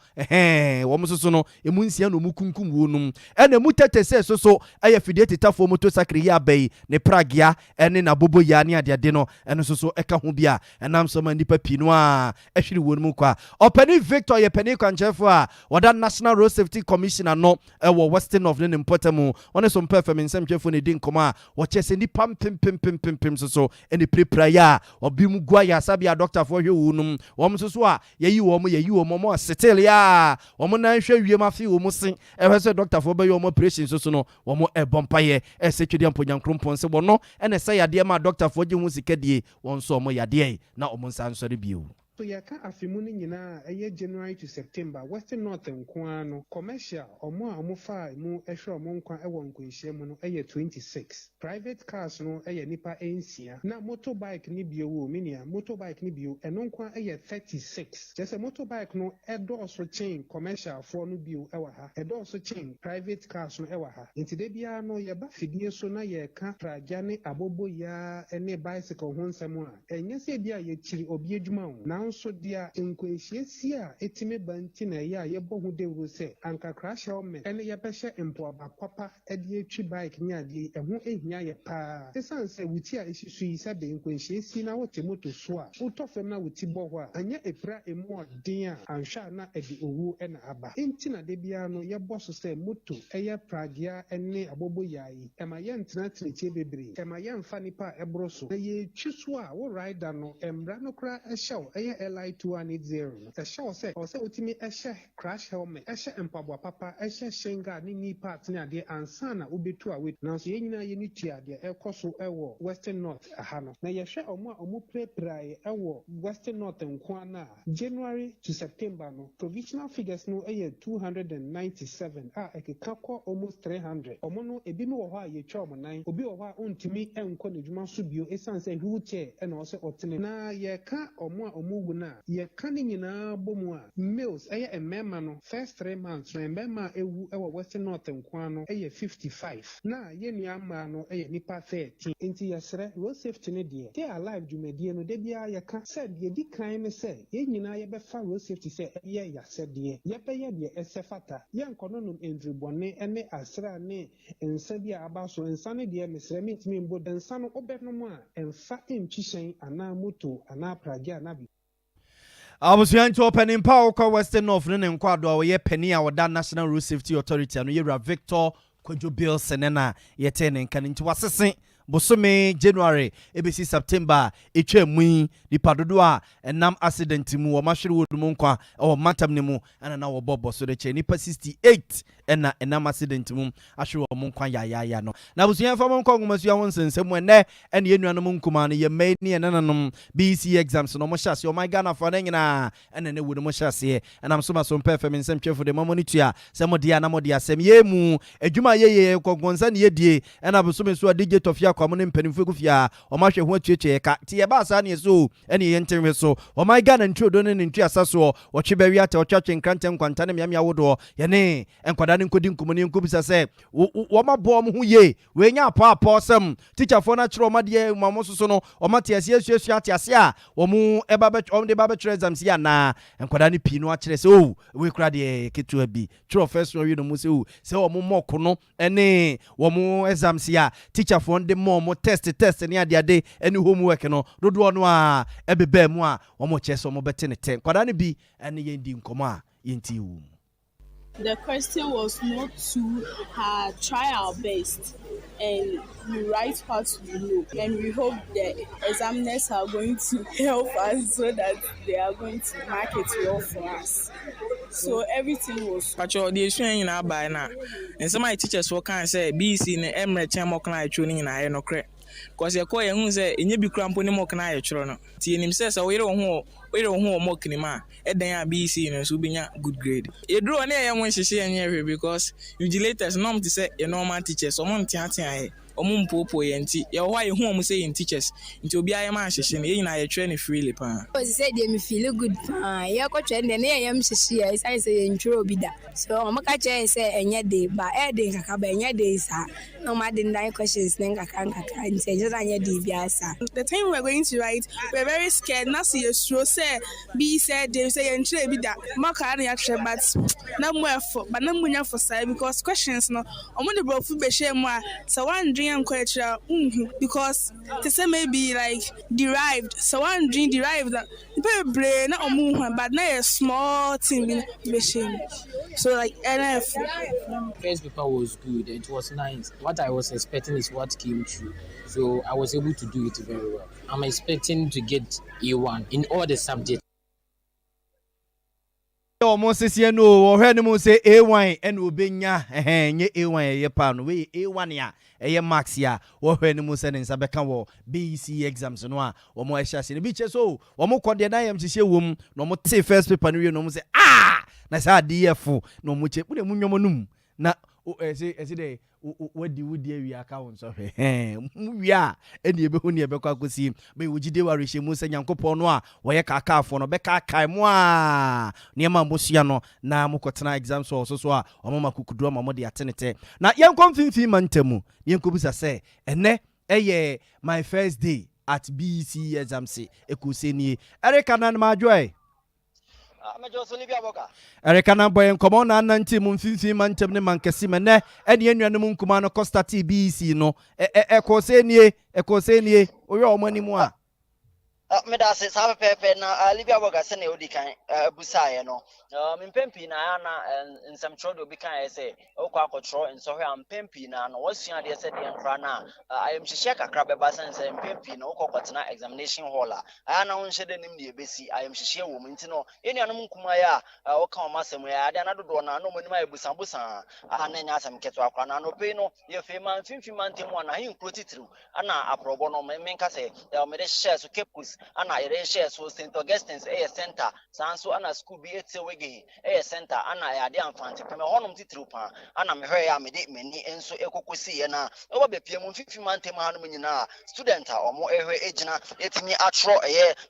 wo mo so no emu nsia no mu kunkum wo num ena mu tetese so eye fidie titafo moto sakre ya bai ne pragia ene na bobo ya ne ade no eno so eka ho bia enam so ma nipa pinu a ehwere wo num kwa opani Victor ye pani kwanchefo a wada National Road Safety Commissioner no wo Western of ne Potamu, one some performance some chefo ne din koma wo chese ni pim so eni prepare o bimu gwa ya sabia doctor for hwe wunum wo so a yeyi wo mo still ya wo mo na hwe wie ma fi wo mo sin e hwe se doctor for be yo mo operation so no wo mo e bompaye e se twede amponyankrompon se wo no ene se yade ma doctor for gye hu sikadie won so mo yade na o mo nsan so re bio. So yaka afimu ni nyina eye January to September Western North nkwa no commercial omo fa mu ehwe omo nkwa ewo nkwenhye mu no eye 26 private cars no eye nipa ensia na motorbike ni bio wo minia motorbike ni bio eno nkwa eye 36 just motorbike no edo so chain commercial for no bio ewa ha edo so chain private cars no ewa ha ntide bia no ye ba fidie so na ye ka pragia ne abobo ya ene bicycle ho nsem a enye se bia ye chiri obi adwuma wo na so dia nkwenhyesi a etime banti na ya yebo hu dewuro se anka crash helmet ene ye behye empo abapapa ede etwi bike nya de eho ehia ye pa esanse wuti a esisu yi se be nkwenhyesi na wote moto so a utofem na wuti bo ho a anya epra emu odin a anhwa na ede owu ena aba enti na de bia no ye boso se moto eye pragia ene abobo yayi ema ye ntena treche bebre ema ye mfa nipa ebro so na ye twi so a wo rider no embra no kra ehyew eye LI 2180 the show say utimi ehye crash helmet ehye empabwa papa ehye shenga ni ni part ni ade ansana ubetu awe na so yenyina ye ni tia de ekoso ewo Western North aha no na ye hwe omo prepare ewo Western North nkwana January to September no provisional figures no eye 297 ekeka ko almost 300 omo no ebi no wo ho a ye twa omo nan obi wo ho a ontimi enko ne dwuma so bio esanse wheelchair e na o se otene na ye ka omo egu na ye ka ne nyinaa bɔ mu a males ɛyɛ mmarima no first 3 months no mmarima ewu ɛwɔ western north nkwa no ɛyɛ 55 na ye nua mmaa no ɛyɛ nipa 13 nti yɛsrɛ road safety ne deɛ stay alive dwumadie no de bia yɛka sɛ deɛ di kan ne sɛ yɛn nyinaa yɛbɛfa road safety sɛ ɛyɛ yasɛdeɛ yɛbɛyɛ deɛ ɛsɛ fata yɛnkɔno nom ndribɔne ɛne asra ne nsa bi a aba so nsa ne deɛ mesrɛ mentimi mbo nsa no wobɛnom a ɛmfa ntwihyɛn anaa moto anaa prage anaa bi Abusuan to opening power ko Western North ne nkwado a wɔyɛ penny a wɔda National Road Safety Authority no yɛwura Victor Kwadwo Bill Senena yɛte ne nkan nti wasese bosome January ebesi September etwa mu nipa dodo a enam accident mu wo mahwere wodum nkwa o matam ne mu ana na wo bobo so de che nipa 68 ena enam accident mu ahwere wo nkwa ya no na busuan fa mo nkwa ngomasu ya wonsensem ene ene yenuanom nkuma no ye mai ne enanom BC exams no mo hyase o my Ghana fa na nyina ene ne wudu mo hyase enam so maso mpa fam nsem twefo de mamonitua se mo dia na mo dia asem ye mu adwuma ye kogonsa ne ye die ena busome so DJ Tofia kwamo ne mpanimfo gufia o ma hwe ho atueche ka ti ye ba asa ne so ene ye ntenwe so o my Ghana ntwodo ne ntuasa so o twebawi ate o twatwe nkrante nkwanta ne miamia wodo ye ne enkwada ne nkodi nkumuni nkubisa se wo ma bo mo ho ye we nya apa sem teacher fo na kire o ma de mamo so no o ma te ase ate ase a wo mu eba be o de ba be kire exams ya na enkwada ne pi no a kire se o we kura de ketua bi kire first no wi no mu se o se wo mo moko no ene wo mu exams ya teacher fo de mo test ne ade any homework no dodo no a ebebe mu a omo cheso mo bete ne 10 kwada ne bi ene yendi nkomo a yenti wu. The question was not too hard. Try our best and we write what we know. And we hope the examiners are going to help us so that they are going to mark it well for us. So everything was. But the issue in our by now. And some of my teachers will can say BC in Emre Chamokna tuning in I no credit. Because you're calling who say in you be cramping more can I chrono. Teen himself, so we don't know more kinema. And then BC and so being a good grade. You draw an air when she say here because vigilators norm to say a normal teacher, so one tiati. Omum popo yenti ya why home say in teachers into be I man session in I train freely pa. Because said they me feel good pa. Ya ko train den ya am session is I say intro bi da. So omaka che say enye day ba e dey kaka ba enye day sa. No ma dey nine questions nen kaka nti just enye day bi asa. The time we're going to write, we're very scared. Not see you say B said they say intro bi da. Maka na actually but na mo effort but na munya for side because questions no omo dey bro fu be share mo so one because to say maybe like derived. So one dream derived that the brain not but not a small thing machine. So like NF. First paper was good. It was nice. What I was expecting is what came true. So I was able to do it very well. I'm expecting to get A1 in all the subjects. Almost say no or heard him say A1 and ubenya nye A1 ye pan we A1 ya eye max ya wo heard him say nsa beka wo BC exams no a wo mo ehya se bi che so wo mo kode na yam hye wom no mo te first paper no we no mo say na sa DF no mo che mu nwomo num na ese de wadi awi account so mu wia ene ebe hu ne ebe kwa kosi me wogide ware hye mu se nyankopon no a wo ye kaka afo no beka kai mu a ne ma mbosua no na mukotena exam so a omo makukudu ma mo de atenete na yenkom finfin mantamu yenkobisa se ene eye my first day at BC exams ekuseni Erika nan majoy Erika na boy nkomo na nanti mu mfimfin mantem ne mankesi mene ene anuanom nkuma no Costa TBC no ekosenie oye omani mu a me da se sabe pepe na Libya boga se ne odi kan busaye no mpempi na na nsam tro do bi kan say okwa akotro nso hwe mpempi na no wasua de se de nkra na ayem hye kakra be ba san se mpempi na okokotena examination hall a na won hye de nim de ebesi ayem hye wo mu nti no enuanom nkuma ya oka o masem ya ade na dodo na no monim ayebusan na nya asem keto akra na no pe no ye fe man mfimfi man temu na hin kro titru ana aprobo no menka se me de hye so kepus 6 ana share so St Augustine's center sanso ana school bi etewege center ana ade amfante peme honum titiri pa ana mehwe ya mede mani enso ekokosi ye na oba bepie mu fifi mantem hanom nyina student a omo ehwe ejina etimi atro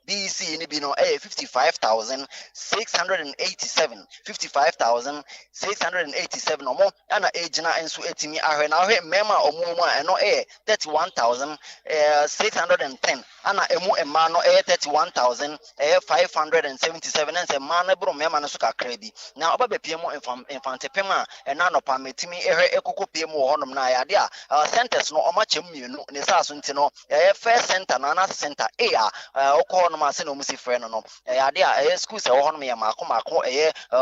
BEC ni bi no 55,687 omo ana ejina enso etimi ahwe na ahwe mema omo mu a eno 31,610 ana emu emma no 31,577 and ma na bro mema no so kakra bi na oba bepie mu infante pema ena no pa metimi ehwe ekoko pie mu honom na ya de a centers no oma chem mienu ne sa so nti no first center na na center a okọ no ma se no musi frɛ no no ya de a schools e honom ya mako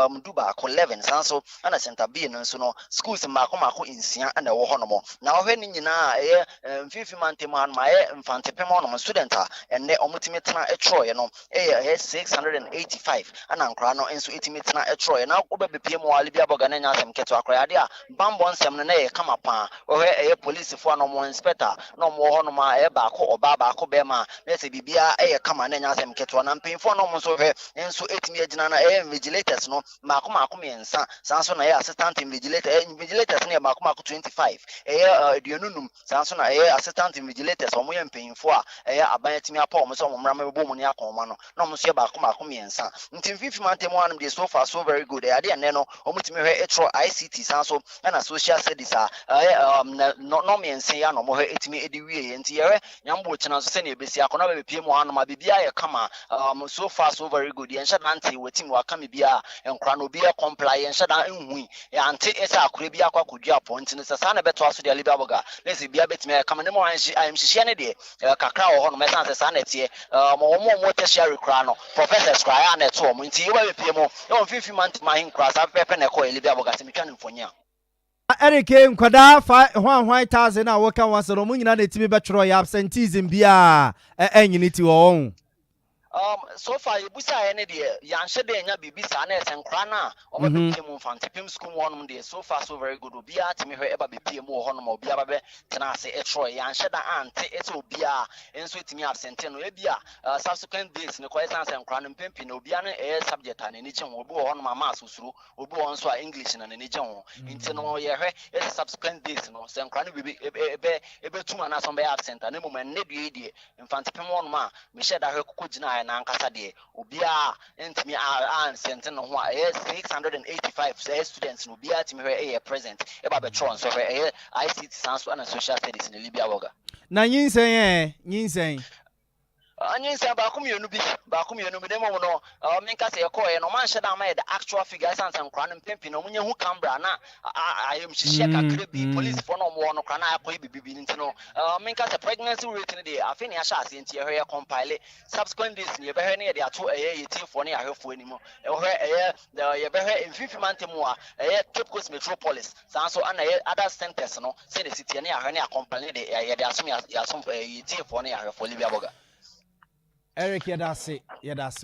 mduba ko 11 sanso ana center B no nso no schools mako insia ana wo honom na ohwe ni nyina mfifi mantem hanom infante pema honom student a enne omutimi tena etroye no 685 ana nkra no enso etimi tena etroye na obebepie mu wale bia boga na nyasem keto akra ya de a bambon nsem no na kama pa ohwe police fo no mo inspector no mo ho no ma baako oba baako be ma na se bibia kama na nyasem keto na mpinfo no mo so hwe enso etimi agina na vigilators no mako miensa sanso na assistant vigilators na mako 25 aduanunum sanso na assistant vigilators omo ye mpinfo a aban etimi apa omo so mo mra mebo mu ne akoma no na omo so ye mako miensa nti fifi mantem anum de so far so very good ade ene no omo timi hwe etro ICT sanso na social studies no miense ya no mo hwe etimi edi wie nti ye nyambo chena so se na ebesi akona be pie mu anum abibia ye kama so far so very good ye nsha nanti wetim waka me bia enkra no bia comply ye nsha dan enhui ye anti esa akure bia akwa kodua point ne sa na beto aso de alibia boga lesi bia betimi kama ne mo anhye ayemhye ne de kakra wo ho no mesa se sa na tie mo tertiary kra no professors kra ya na to mo nti ye ba be pie mu ye on fifi month ma hin kra sa pepe na ko alibia boga se metwa ne mfonya Eric nkwada 1,000 a woka wasoro mu nyina na etimi betworo ya absenteeism bia enyini ti wo so far you busa any de yanhye de nya bibisa na esenkra na oba bepie mu mfante pem school wonum de so far so very good obia timi hwe eba bepie mu ho no ma obia ba be tena ase etro yanhye da ante ete obia enso etimi absent no ebia subsequent days ne ko esenkra no mpempi na obia no subject na ni chen obi ho no ma ma susuru obi ho nso a English na ni chen ho nti no ye hwe subsequent days no senkra no bibi ebe tuma na so be absent na mo ne de mfante pem wonum a me hye da hwe kokogina na nkasa de obia entimi sent no ho 685 students no bia timi hwe present eba be tron so hwe ICT sans and social studies in Libya woga na nyinsen Anyensa baako mienu bi dem mo no menka se yekoye no man sheda ma the actual figures and some kran mpempi no munye hu camera na ayem hihye kakre bi police for no mo no kran akoy bibibi nti no menka se pregnancy rate ne de afi ne ahya ase nti ye compile subsequent days ne ye behwe ne ye de ato yeti for ne ahwefo animo ye behwe mfifi mantem a Cape Coast Metropolis sanso ana other centers no se the city ne ahwe ne compile de ye de asom yeti for ne ahwefo Libya boga Eric yedase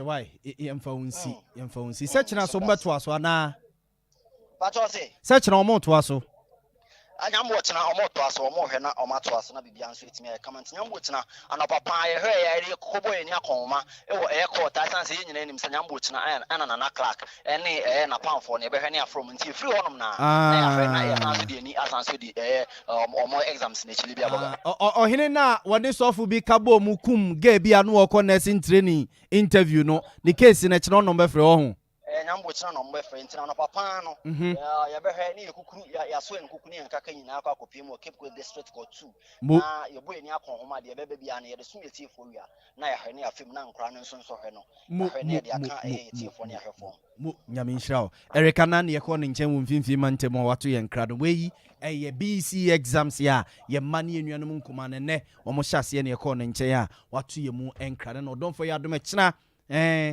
why yemfa unsi search na so mbeto aso na pacho se search na omoto aso anyambo chena omoto aso omo hwe na omato aso na bibia nso etimi comment nyambo chena anopapa ye hwe ya ri kobo eni akonma ewo court asanse ye nyina enim se nyambo chena ana na clerk ene na panfo ne behwe ne afrom nti free honom na ya hwe na ya sanse de ni asanse de omo exams ne chili bia boga ohene na wode sofu bi kabo mu kum ga bia no okọ nursing training interview no the case na chena no befre ho nyambo chena no mbefre nti na papa no ya behwe ne yekukuru ya so enkukuru ne nkaka nyina akọ akopie mu Cape Coast District Court 2 na yebo eni akonhoma de bebe bia na ye de sumeti efo wia na ya hwe ne afem na nkra no nso hwe no hwe ne de aka efo ne ahwefo mo nyame nhyirawo Erika na ne yekọ ne nchen wo mfimfi mantem wato ye nkra do weyi eye BC exams ya ye mane enuanom nkoma ne omo hyase ne yekọ ne nchen ya wato ye mu nkra no don for ya dom kina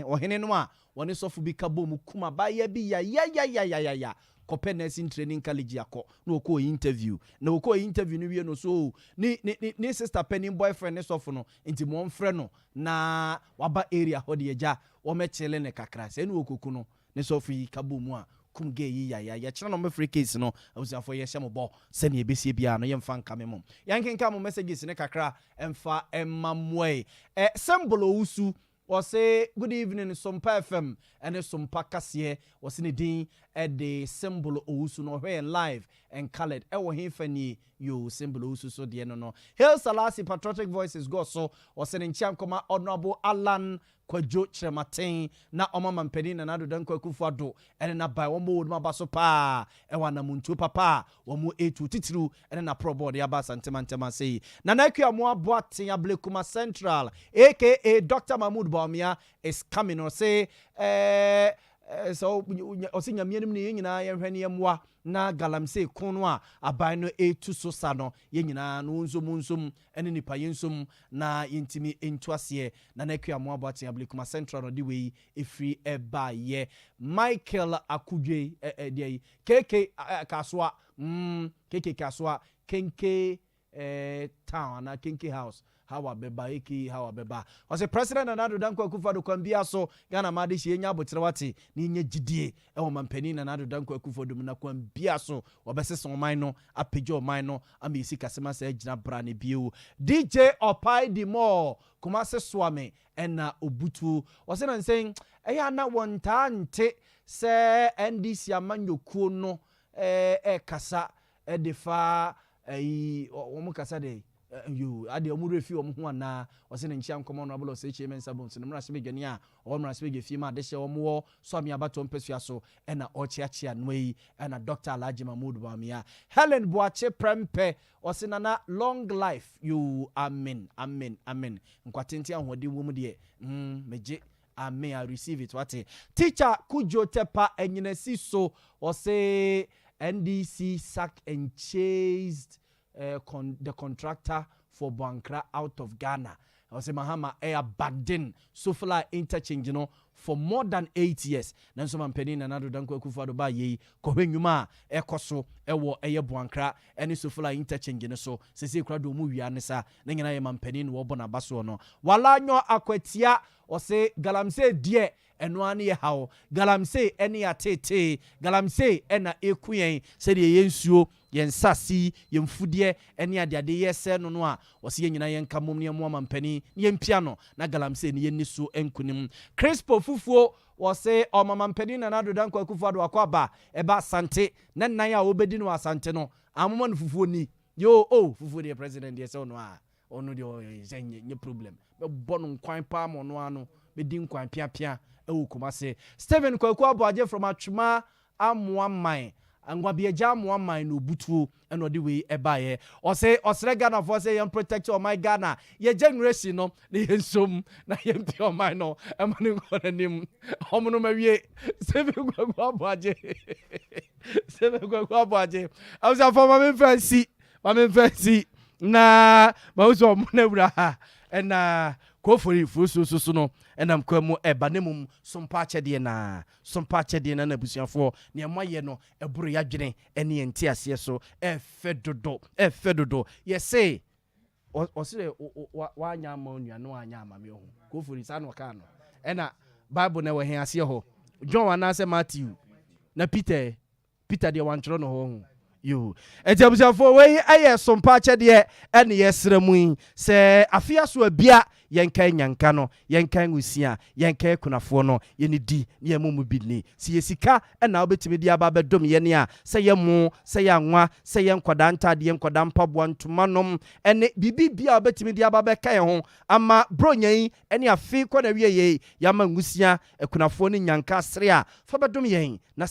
ohene no a woni sofu bi kabo mu kuma ba ya bi ya kope nursing training college akọ na okọ interview na okọ interview no wie no so ni sister penny boyfriend ne sofu no nti mo mfre no na waba area ho de eja wo mechele ne kakra se na okoku no ne sofu yi kabo mu a kum gay ya chira no free case no abusiafo ye hye mo bo se ne ebesie bia no ye mfa nka me mom yankenka mo messages ne kakra emfa emamwe symbol usu or say good evening Sompa FM and Sompa Kasie was in a din at the symbol usu no here live and colored ewo hifani you symbol usu so the no Hail Salasi patriotic voices go so was in Cham Koma Honorable Alan Kwajo Chematin na oma mampeni na nado dan kwakufu do ene na bai wo mo ma baso pa e wana muntu papa wo mo etu titiru ene na pro board ya ba santema sei na nakua mo aboaten ablekuma central aka Dr. Mahmoud Baumia is coming or say so osinya mianim ne nyina ye hwene yemwa na galamse kono a aban no etu so sa no ye nyina no nsom ene nipa yensum na yentimi entuase na nakua mo aboaten ablekuma central no de we efri eba ye Michael Akudwe dey KK Kaswa KK Kaswa Kenke town na Kenke house hawa beba eki hawa beba ose president Nana Dankwa Akufo-Addo kwambia so Ghana made shi enya abotre wate ni nya gidie e wo mampani Nana Dankwa Akufo-Addo na kwambia so obesese oman no apegye oman no amesi kasema sa agina bra ne bio DJ Opai Dimo Kumase Swame ena obutu ose na nsen eya na wontante se NDC amanyokuo no kasa defa omo kasa de you ade omu refi omu ho ana wose ne nchia nkomo no ablo se chiemen sabon se mra sebegani a o mra sebege fi ma de hye omu wo so amia bato mpesua so ena ochiachia noi ena Dr. Alhaji Mahmoud Bawumia Helen Boache Prempe wose na long life you amen nkwatenti ahode wo mu de meje amen I receive it what teacher Kujo Tepa enyinasi so wose NDC sacked and chased the contractor for Bankra out of Ghana. I was Mahama Air Bagden Sofala interchange for more than 8 years. Nanso mampeni na Nana Dankwa Akufo-Addo ba ye kohwenwuma ekoso ewo eye Bankra ene Sofala interchange so sese kura do mu wiane sa na nyina ye mampeni no wo na baso no wala nyo akwatia ose galamse die eno ane ye hawo galamse ene atete galamse ena ekuyen se de yensuo yensasi yemfudie ene ade yese no a wose ye nyina ye nkamom ne mo mampani ye mpia no na galamse ne ye niso enkunim Crispo fufuo wose omamampani na Nana Dankwa Akufo-Addo akwaba eba sante na nan a obedi no asante no amoma no fufuo ni yo fufuo de president ye se no a ono de nye problem be bono nkwan pa mo no ano be di nkwan pia Kumase Steven Kwaku-Abwaje from Atwuma Amoaman Angwabiaja Amoaman no butuo eno de we ebaye osre Ghana for say yon protect my Ghana ye generation no ne yensom na yempi oman no emane ngonanim omono mawie Steven Kwaku-Abwaje awza for my fancy na mawuso omonawura ha ena kofori fuso no enam kwamu ebanemum sompa chede na na busuafo ne maye no eburu yadwene ene enti ase so efedodo yese osire wa anya ma onua no anya ama me ho kofori sa no ka no ena bible na we hen ase ho John anase Matthew na Peter de wantro no ho you ejabusiafo we aye sompa chede ene yesramu se afia so abia yenkan nyanka no yenkan usia yenkan kunafo no yeni di ne yemu bidni si yesika na obetimi di aba bedom yene a se yemu se yanwa se yenkwada ntade yenkwada mpaboa ntomanom ene bibibia obetimi di aba beka ye ho ama bronyan ene afi kwa na wiye yama ngusia kunafo ne nyanka sere a fa bedom yen na